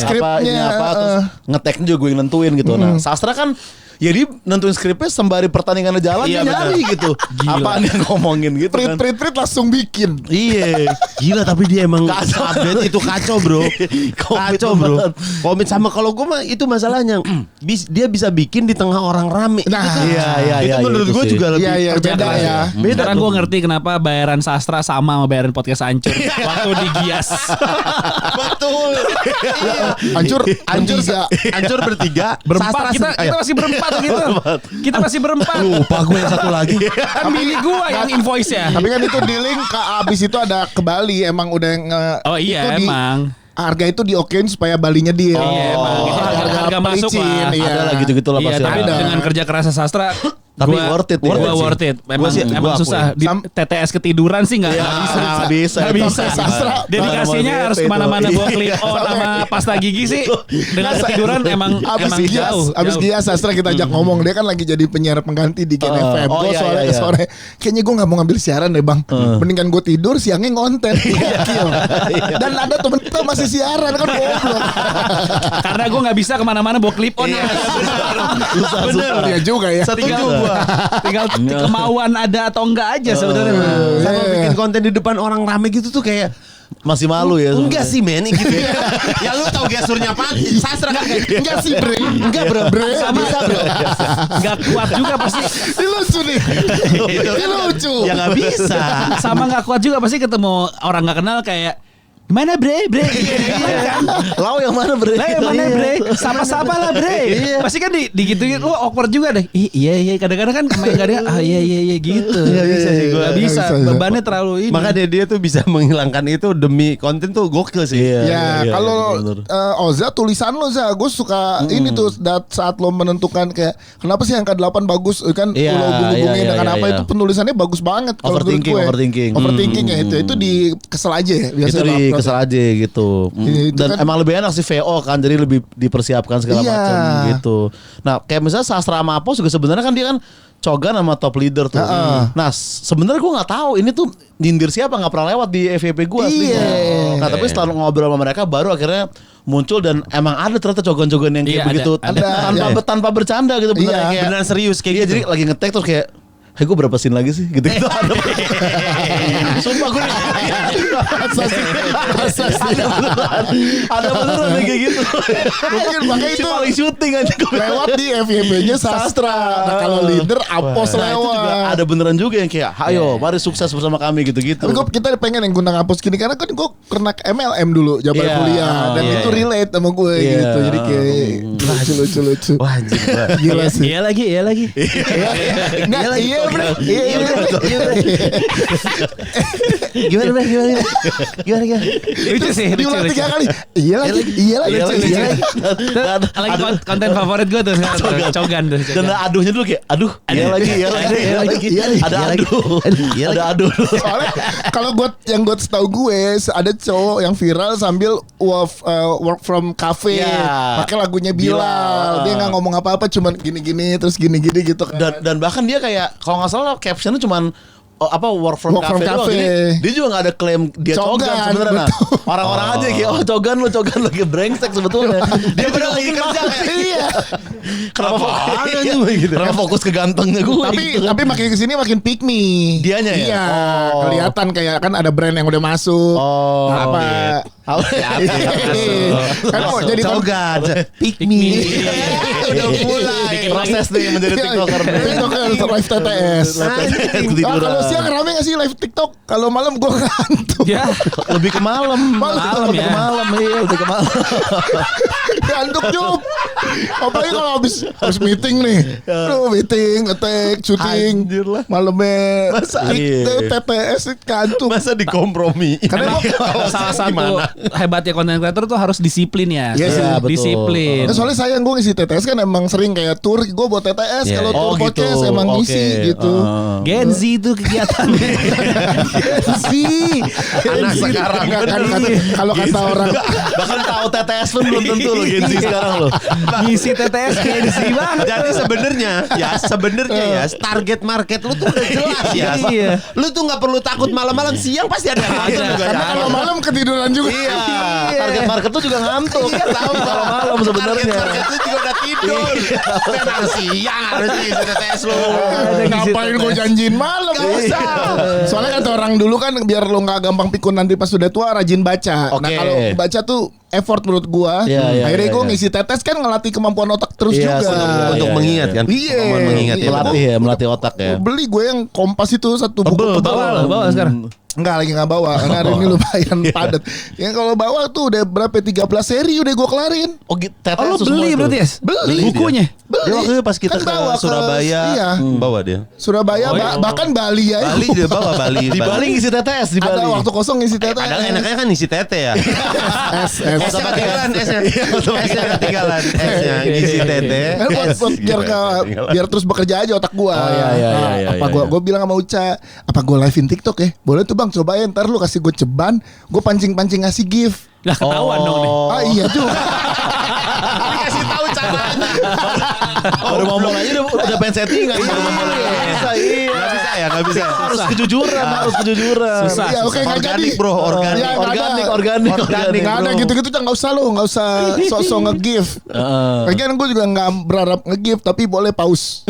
apa, terus ngeteknya juga gue yang nentuin gitu. Nah, Sastra kan ya dia nentuin skripnya sembari pertandingannya jalan dia nyari gitu. Apaan yang ngomongin gitu kan.
Prit langsung bikin.
Iya.
Gila tapi dia emang update itu kacau bro. Kacau bro. Komit sama kalau gue mah itu masalahnya. Dia bisa bikin di tengah orang rame.
Nah
iya.
Itu menurut gue juga lebih
beda ya.
Sekarang gue ngerti kenapa bayaran Sastra sama bayaran podcast Hancur waktu di Gias.
Betul. Hancur bertiga.
Berempat kita masih berempat gitu. Kita masih berempat.
Lupa gue yang satu lagi.
Kan bini gue yang invoice ya.
Tapi kan itu di link abis itu ada ke Bali emang udah
oh iya emang.
Harga itu diokein supaya Balinya deal.
Iya emang. Harga masuk lah.
Ada lah gitu-gitu lah pasti.
Tapi dengan kerja keras Sastra
tapi worth it.
Worth it. Emang susah. Di TTS ketiduran sih nggak bisa. Dedikasinya harus kemana-mana bawa clip on sama pasta gigi sih. Dengan ketiduran emang jauh.
Abis dia Sastra kita ajak ngomong dia kan lagi jadi penyiar pengganti di Gen FM. Gue sore kayaknya gue nggak mau ngambil siaran deh bang. Mendingan gue tidur siangnya ngonten. Dan ada temen kita masih siaran kan goblok.
Karena gue nggak bisa kemana-mana bawa clip on.
Bener ya juga ya.
Tinggal kemauan ada atau enggak aja sebenarnya.
Sama bikin konten di depan orang rame gitu tuh kayak
masih malu ya.
Enggak sih men gitu. Ya lu tahu gesurnya apa? Sastra kan
enggak sih bre. Enggak bro.
Bisa bro. Enggak kuat juga pasti.
Ini lucu nih. Ini lucu.
Ya enggak bisa.
Sama enggak kuat juga pasti ketemu orang enggak kenal kayak Gimana bre?
Lau yang mana bre?
Sapa-sapa lah bre. Pasti kan digituin lu awkward juga deh. Iya kadang-kadang kan main gak ada iya gitu.
Bisa sih gue.
Gak bisa. Bebannya terlalu ini.
Makanya dia tuh bisa menghilangkan itu demi konten tuh gokil sih.
Ya kalau Oza tulisan lo Za, gue suka ini tuh saat lo menentukan kayak kenapa sih angka 8 bagus kan lo hubungin dengan apa itu penulisannya bagus banget. Overthinking ya itu di kesel aja ya biasanya.
Kesel aja gitu. Dan kan, emang lebih enak sih VO kan, jadi lebih dipersiapkan segala macam gitu. Nah kayak misalnya Sastra sama Apos juga sebenarnya kan dia kan Cogan sama top leader tuh. Nah sebenarnya gue nggak tahu ini tuh nyindir siapa, nggak pernah lewat di FYP gue aslinya. Nah tapi setelah ngobrol sama mereka baru akhirnya muncul dan emang ada ternyata Cogan-Cogan yang kayak begitu tanpa bercanda gitu beneran kayak
beneran serius kayak gitu.
Jadi lagi ngetek terus kayak gue berapa scene lagi sih gitu-gitu ada. Sumpah gue ada beneran kayak gitu.
Mungkin makanya itu
paling syuting aja
lewat di FYP-nya Sastra. Nah kalau leader Apos lewat.
Ada beneran juga yang kayak ayo mari sukses bersama kami gitu-gitu.
Tapi kita pengen yang gundang Apos gini karena kan gue pernah MLM dulu zaman kuliah dan itu relate sama gue gitu. Jadi kayak lucu-lucu.
Wah anjir.
Gila sih.
Iya lagi.
Gimana?
Lucu sih, lucu.
3 kali. Iya lagi.
Lagi konten favorit gue tuh sekarang Cogan tuh.
Dan aduhnya dulu kayak iya lagi. Ada aduh.
Soalnya kalau yang gue tahu gue ada cowok yang viral sambil work from cafe pakai lagunya Bilal. Dia nggak ngomong apa-apa, cuman gini-gini terus gini-gini gitu.
Dan bahkan dia kayak kalau nggak salah captionnya cuman work from cafe doang. Jadi dia juga gak ada klaim dia Cogan sebenarnya. Nah, orang-orang aja kayak Cogan lagi brengsek sebetulnya. Dia bener lagi kerja kayak iya. Kenapa fokus ke gantengnya gue?
Tapi makin kesini makin pick me.
Dianya ya.
Iya. Kelihatan kayak kan ada brand yang udah masuk. Kan mau jadi
Cogan pick me. Udah mulai
bikin proses nih menjadi TikToker.
Live TTS. Kalau siang rame gak sih live TikTok? Kalau malam gue ngantuk.
Ya,
lebih ke malam. Lebih ke malam.
Ngantuk Jup. Apalagi kalau habis meeting nih. Meeting, attack, syuting. Malamnya TTS kantuk.
Masa dikompromi.
Karena salah satu hebatnya konten creator tuh harus disiplin ya.
Iya sih,
disiplin.
Soalnya sayang gue ngisi TTS kan emang sering kayak tour. Gue buat TTS kalau tour podcast emang ngisi gitu.
Gen Z itu kegiatan.
Anak sekarang kalau kata orang
bahkan tahu TTS pun belum tentu loh Gen Z sekarang loh.
Ngisi TTS Gen Z banget.
Jadi sebenarnya ya target market lu tuh udah jelas ya. Lu tuh nggak perlu takut malam-malam, siang pasti ada yang nonton juga.
Karena kalau malam ketiduran juga.
Iya. Target market tuh juga ngantuk. Tahu kalau malam sebenarnya.
Target market tuh juga udah tidur. Memang siang harus ngisi TTS lu.
Ngapain gue janjiin malam? Gak usah. Soalnya kata orang dulu kan biar lo gak gampang pikun nanti pas sudah tua rajin baca. Nah kalau baca tuh effort menurut gua. Akhirnya gue ngisi tetes kan ngelatih kemampuan otak terus juga.
Untuk mengingat kan.
Iya.
Melatih otak ya.
Beli gue yang Kompas itu satu buku
bawa sekarang.
Enggak lagi gak bawa karena hari ini lumayan padat. Yang kalau bawa tuh udah berapa 13 seri udah gue kelarin.
Lo beli berarti ya? Beli bukunya.
Dia waktu itu pas kita ke Surabaya bawa dia.
Surabaya bahkan Bali ya.
Bali dia bawa Bali.
Di Bali ngisi TTS di Bali.
Ada waktu kosong ngisi TTS.
Padahal enaknya kan ngisi tete ya. S-nya ketinggalan. S-nya ketinggalan. S-nya ngisi tete.
Biar terus bekerja aja otak gua. Apa gua bilang sama Uca, apa gua live-in TikTok ya? Boleh tuh Bang, cobain. Ntar lu kasih gue ceban, gue pancing-pancing ngasih gift.
Lah ketahuan dong nih.
Ah iya juga.
Dikasih tahu caranya.
Baru ngomong aja udah pengen settingan.
Gak bisa.
Harus kejujuran.
Susah.
Ya oke nggak jadi.
Bro, organik.
Nggak ada gitu-gitu nggak usah lo, nggak usah sok-sok nge-gift. Lagian gue juga nggak berharap nge-gift, tapi boleh pause.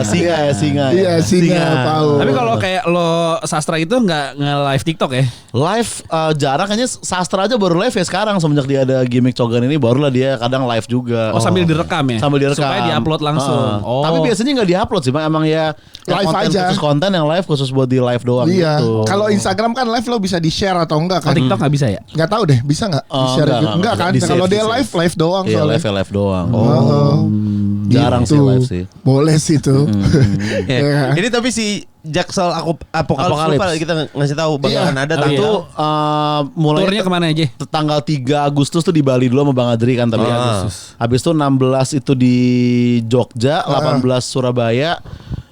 singa.
Iya, singa Paul.
Tapi kalau kayak lo sastra itu nggak nge-live TikTok ya?
Live jarang, kayaknya Sastra aja baru live ya sekarang semenjak dia ada gimmick cogan ini barulah dia kadang live juga.
Oh, sambil direkam ya?
Sambil direkam.
Supaya diupload langsung.
Tapi biasanya nggak diupload sih, emang ya
Live aja.
Khusus konten yang live khusus buat di live doang
Iya.
gitu.
Kalau Instagram kan live lo bisa di-share atau enggak kan?
TikTok nggak bisa ya?
Nggak tahu deh, bisa nggak di-share gitu? Enggak kan?
Di-save,
Kalau dia
di-save.
live doang
Iya,
soalnya.
live doang.
Gitu.
Jarang sih live sih.
Boleh sih tuh.
Ya. Ini tapi si Jaksel Apokalips lupa kita ngasih tahu bakalan ada
Oh,
tato.
Mulai
Turnya kemana aja?
tanggal 3 Agustus tuh di Bali dulu sama Bang Adri kan, tapi habis itu 16 itu di Jogja, 18 Surabaya,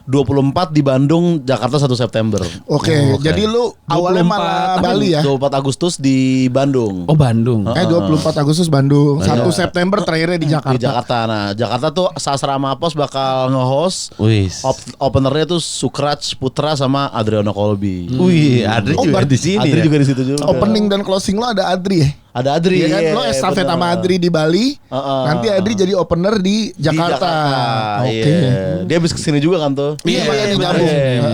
24 di Bandung, Jakarta 1 September.
Oke, jadi lu awalnya
24
malah Bali ya?
24 Agustus di Bandung.
Oh, Bandung.
24 Agustus Bandung, 1 September terakhirnya di Jakarta.
Di Jakarta. Nah, Jakarta tuh Sastra Mapos bakal nge-host.
Wis.
Openernya tuh Sukraj Putra sama Adriano Kolbi.
Wih, Adri juga di sini.
Adri
ya?
juga di situ juga.
Opening dan closing lo ada Adri ya?
Ada Adri.
Iya kan? Lo estafet
bener.
sama Adri di Bali. Nanti Adri jadi opener di Jakarta.
Iya. Dia habis kesini juga kan tuh.
Iya, makanya digabung.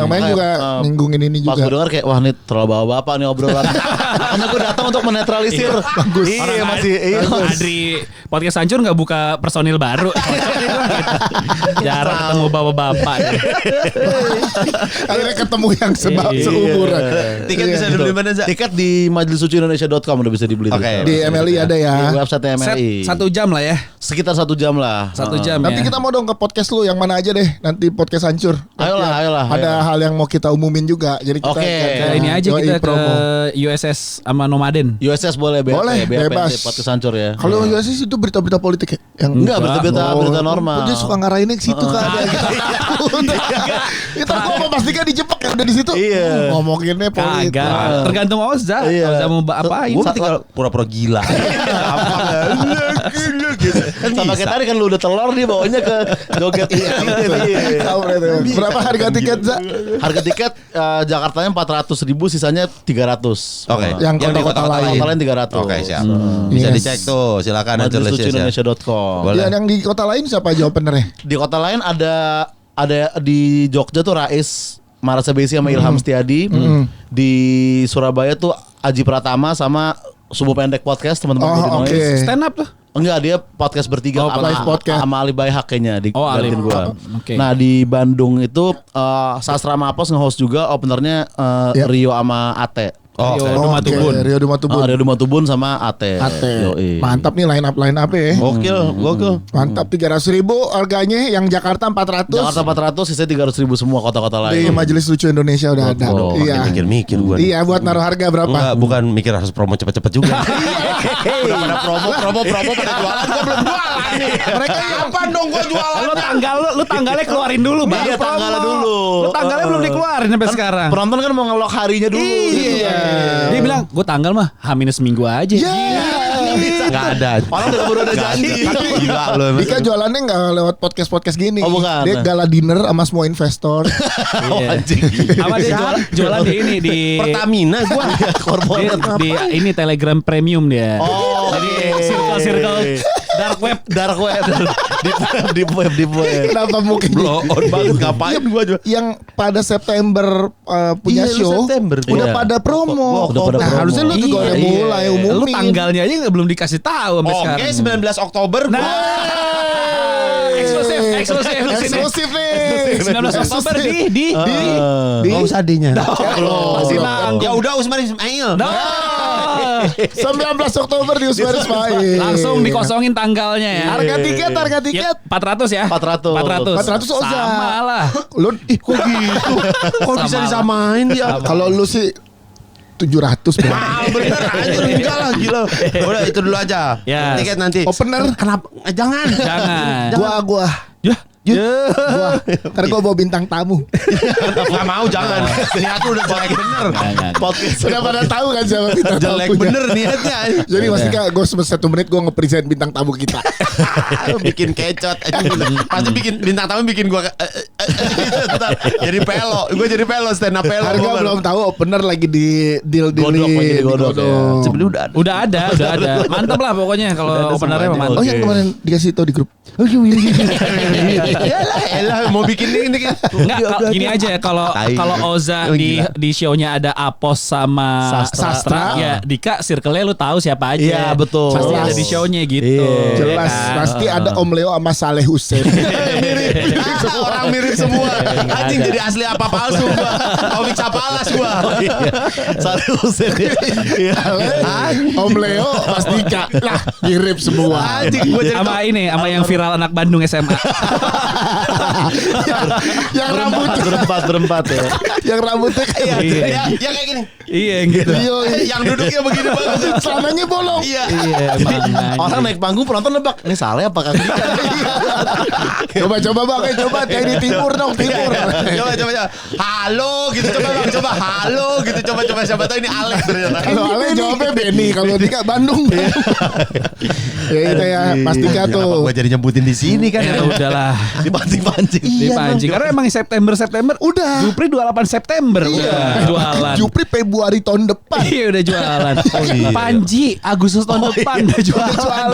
Main juga ninggungin ini
Pas
juga.
gue denger kayak wah nih terlalu bapak-bapak nih obrolan. Karena gue datang untuk menetralisir. Bagus. Iya masih. Iya.
Adri podcast hancur nggak buka personil baru. Jarang ketemu bapak-bapak.
Akhirnya ketemu yang
Iya.
seumuran.
Tiket bisa
Gitu.
dibeli mana, Za?
Tiket di majelislucuindonesia.com udah bisa dibeli.
Oke.
Di MLI ada ya.
Di website MLI.
1 jam lah ya.
Sekitar 1 jam lah.
1 jam
Nanti
ya.
kita mau dong ke podcast lu yang mana aja deh. Nanti podcast hancur.
Ayolah.
Ada hal yang mau kita umumin juga. Jadi kita
Oke.
Ke ini aja kita ke USS sama Nomaden.
USS boleh
Boleh, bebas.
podcast hancur ya.
Kalau USS itu berita-berita politik ya? Yang
Enggak, berita normal.
Dia suka ngarahinnya ke situ kan. Kita gua mau pastikan dijebak ya udah di situ.
Iya.
Ngomonginnya politik.
Kagak. Tergantung Oza.
Iya.
Oza mau apain.
Gue tinggal pura-pura gila.
Sama kayak tadi kan lu udah telur dia bawanya ke joget.
Tahu berarti. Berapa harga tiket, Za?
Harga tiket Jakartanya 400.000, sisanya 300.
Oke.
Yang kota-kota lain.
Kota lain 300.
Oke, siap. Bisa
Yes.
dicek tuh, silakan
majelislucuindonesia.com.
Boleh.
Ya, yang di kota lain siapa aja openernya?
Di kota lain ada di Jogja tuh Rais Marasabesi sama Ilham Setiadi. Di Surabaya tuh Aji Pratama sama Subuh Pendek Podcast teman-teman
Oh,
Budi Noise.
oke.
Stand up tuh.
Enggak, dia podcast bertiga
live podcast.
sama Ali Baihak kayaknya di
Ali.
gantiin gua.
Oke.
Nah, di Bandung itu Sastra Mapos nge-host juga, openernya
Yep.
Rio sama Ate.
Oh,
Rio
oke.
Dumatubun.
Rio Dumatubun.
Rio Dumatubun sama Ate.
Ate. Mantap nih line up ya.
Gokil.
Mantap 300.000 harganya, yang Jakarta 400.
Jakarta 400, sisanya 300.000 semua kota-kota
Di
lain.
Majelis Lucu Indonesia udah ada.
Oh,
Iya.
Mikir-mikir gue.
Iya, buat naruh harga berapa?
Enggak, bukan mikir harus promo cepet-cepet juga. Udah pada promo pada jualan, gue belum jualan nih. Mereka kapan dong gue jualan?
Lu tanggalnya keluarin dulu baru
Iya,
promo.
tanggalnya dulu.
Lu tanggalnya belum dikeluarin sampai sekarang.
Penonton kan mau ngelok harinya dulu.
Iya. Dia bilang, gue tanggal mah H- seminggu aja.
Enggak ada.
Orang udah baru ada janji.
Gila lu emang.
Dika jualannya nggak lewat podcast gini.
Oh, bukan.
Dia gala dinner sama semua investor.
Iya. Sama dia jualan di ini di
Pertamina gue.
di ini Telegram Premium dia.
Oh,
Jadi
oke.
circle dark web.
Dark web. Deep web.
Kenapa mungkin
Blow on banget ngapain gue juga.
yang pada September punya
Iya, lu
show
September.
udah
Iya.
pada promo.
Udah pada
Nah,
promo.
harusnya lu juga udah
Iya.
mulai umumin.
Lu tanggalnya aja belum dikasih tahu sampai
Oke,
sekarang.
19 Oktober
Nah,
gua.
eksklusif di sini.
Eksklusif nih.
19 Oktober di
Enggak usah dinya.
masih nanggung.
Ya udah Usman Ismail.
19 Oktober di Usman Ismail.
Langsung dikosongin tanggalnya ya.
Harga tiket.
Ya, 400 ya?
400.
400 Oza.
Sama lah.
Lu kok gitu?
Kok bisa disamain dia?
Kalau lu sih 700 berapa?
Ah, bener anjir enggak lah gila. Udah itu dulu aja.
Yes.
Tiket nanti.
Opener.
Kenapa? Jangan.
Jangan.
Gua.
Ya.
Ntar gua bawa bintang tamu.
Enggak mau jangan. Niat lu udah jelek bener.
Podcast.
Udah pada tahu kan siapa bintang
Jelek
tamunya.
bener niatnya.
Jadi pasti Kak, gue 1 menit gue nge-present bintang tamu kita.
Bikin kecot. Pasti bikin bintang tamu bikin gua jadi pelo. Gua jadi pelo stand up pelo.
Harga belum tahu, opener lagi di
Godok, lagi di godok ya.
Sebelum udah ada.
Udah ada. Mantap lah pokoknya kalau openernya mah mantap.
Oh yang kemarin dikasih tahu di grup. Oh iya.
Elah mau bikin ini kan.
Enggak, gini aja ya kalau Oza di show-nya ada Apos sama Sastra, ya Dika circle-nya lu tahu siapa aja.
Iya, betul.
Pasti ada di show-nya gitu.
Jelas, pasti ada Om Leo sama Saleh Hussein.
Orang mirip semua. Anjing jadi asli apa palsu gua. Komik Sapalas gua.
Saleh Hussein.
Om Leo Mas Dika. Lah, mirip semua.
Anjing gua jadi
Sama ini, sama yang viral anak Bandung SMA.
Yang rambutnya
berempat ya.
yang rambutnya kayak
ya kayak gini.
Iya gitu.
Yang duduknya begini banget.
celananya bolong.
Iya.
Orang naik panggung penonton nebak, ini Saleh apa Kang Dika?
Coba Bang, coba kayak di timur dong, timur.
Coba. Halo gitu coba Bang, coba halo gitu coba siapa tahu ini Alex ternyata.
Kalau Ale jawabnya Benny, kalau Dika Bandung. Ya itu ya, Mas Dika tuh.
Gua jadi nyebutin di sini kan.
Ya udahlah.
Dipancing-pancing.
Dipancing. Karena emang September
Udah.
Jupri 28 September udah jualan.
Jupri Februari tahun depan.
Iya udah jualan. Panji Agustus tahun depan udah jualan.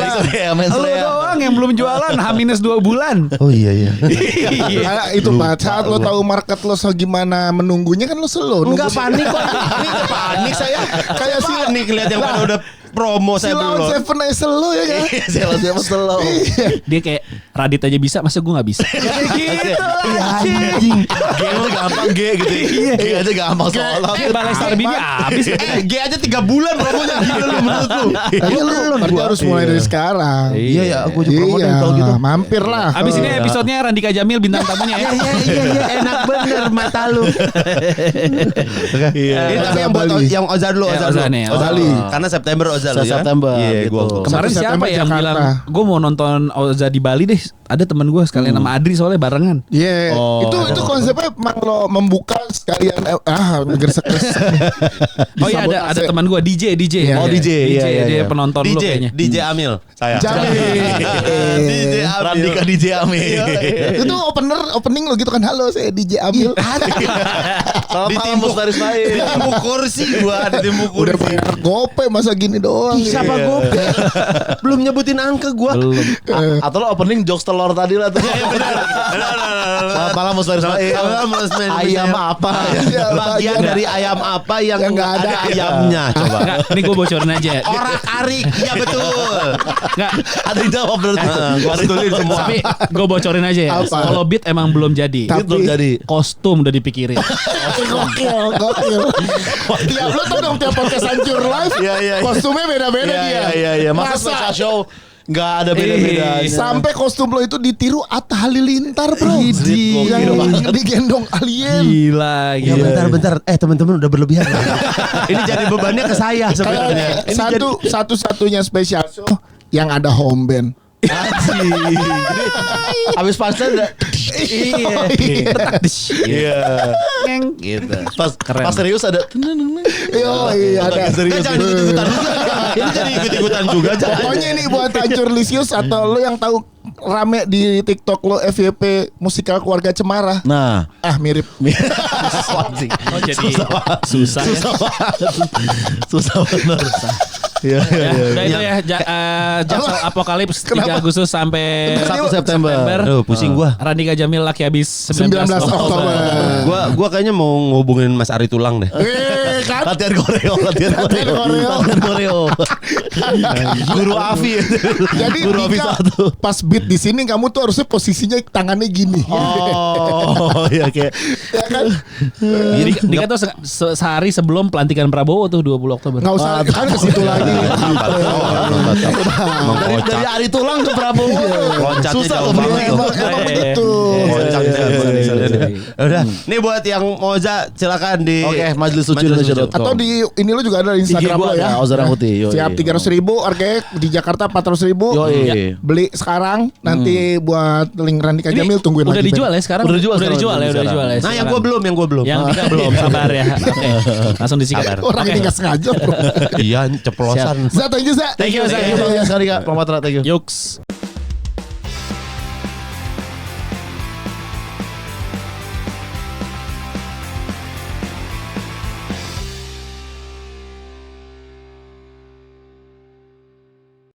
Lu doang yang belum jualan H-2 bulan.
Oh iya.
Nah, itu Pak, saat lo tahu market lo gimana menunggunya kan lo slow.
Enggak panik kok. Ini panik saya. Kayak panik lihat yang pada udah promo saya
belum. Si Seven aja slow ya kan.
Siapa slow.
Dia kayak Radit aja bisa, masa gue gak bisa. Kayak gitu.
Iya anjing. G mah gampang G gitu. G aja gampang soalnya.
Balai Starbini habis.
G aja 3 bulan promonya gila lu menurut lu.
Tapi lu harus mulai dari sekarang.
Iya ya, aku juga promo deh kalau gitu.
Mampir lah.
Abis ini episodenya Randika Jamil bintang tamunya ya.
Iya enak bener mata lu. Ini tapi yang buat yang Oza dulu
Ozali.
Karena September Oza lu ya.
September.
Iya gua.
Kemarin siapa yang bilang gue mau nonton Oza di Bali deh. Ada teman gue sekalian sama Adri soalnya barengan.
Iya, itu konsepnya emang lo membuka sekalian gersak-gersak.
Oh iya ada teman gue DJ.
Oh DJ,
dia penonton lu kayaknya.
DJ Amil saya.
DJ
Amil.
Randika DJ Amil.
Itu opening lo gitu kan, halo saya DJ Amil.
Ditimbuk dari Ismail.
Ditimbuk kursi gua, ditimbuk kursi.
Udah bayar gope masa gini doang.
Siapa gope? Belum nyebutin angka gua.
Belum.
Atau lo opening jokes telur tadi lah tuh. Selamat malam Mas Ismail. Ayam apa?
Bagian dari ayam apa yang
nggak ada
ayamnya? Coba.
Nggak, ini gue bocorin aja.
Orak-arik, ya betul.
Nggak,
Ada yang jawab berarti.
Gua betulin semua.
tapi gue bocorin aja ya.
Apa?
Kalau beat emang belum jadi.
Tapi-
Belum jadi.
Kostum udah dipikirin.
Gokil. Tiap lo tau dong tiap podcast hancur live,
Iya.
kostumnya beda-beda dia.
Iya. Masa special show nggak ada beda-bedanya.
Sampai kostum lo itu ditiru Atta Halilintar bro.
Gila
Yang
banget.
digendong alien.
Gila.
Ya bentar. Teman-teman udah berlebihan. Ini jadi bebannya ke saya sebenarnya.
Kayak satu-satunya special show yang ada home band.
Habis punchline udah.
Iya.
Gitu. Pas serius ada.
Iya ada.
Serius.
Jangan ikut-ikutan juga. Ini jadi ikut-ikutan juga.
Pokoknya ini buat hancur Lisius atau lo yang tahu rame di TikTok lo FYP musikal keluarga Cemara.
Nah,
Mirip.
Oh jadi susah.
susah benar. Iya.
Udah itu ya Jaksel Apokalips 3 Agustus sampai
1 September.
Aduh, pusing gua.
Randika Jamil laki habis
19 Oktober.
Gua kayaknya mau ngehubungin Mas Ari Tulang deh.
Kan?
Latihan koreo. Guru Afi.
Jadi
Guru Afi
Dika,
1.
pas beat di sini kamu tuh harusnya posisinya tangannya gini.
Oh, iya kayak.
Ya kan?
Jadi Dika tuh sehari sebelum pelantikan Prabowo tuh 20 Oktober.
Nggak usah kan ke situ lagi.
Dari Ari Tulang ke Prabowo.
Loncatnya
Susah
jauh
loh,
banget.
Emang begitu.
Udah, nih buat yang Moza silakan di
Oke, majlisuci.com.
Atau di ini lo juga ada di Instagram lo ya.
Oza Rangkuti.
Siap 300.000, harganya di Jakarta 400.000.
Yoi.
Beli sekarang, nanti buat link Randika Jamil tungguin
Udah
lagi.
dijual ya sekarang?
Udah dijual
Udah dijual ya.
Nah, yang gua belum.
Yang Dika belum, sabar ya. Oke. Langsung disikat.
Orang ini gak sengaja bro.
Iya, ceplosan.
Zat, thank you Zat.
Thank you, Zat.
Thank you sekali Kak, Pak Matra, thank you.
Yuks.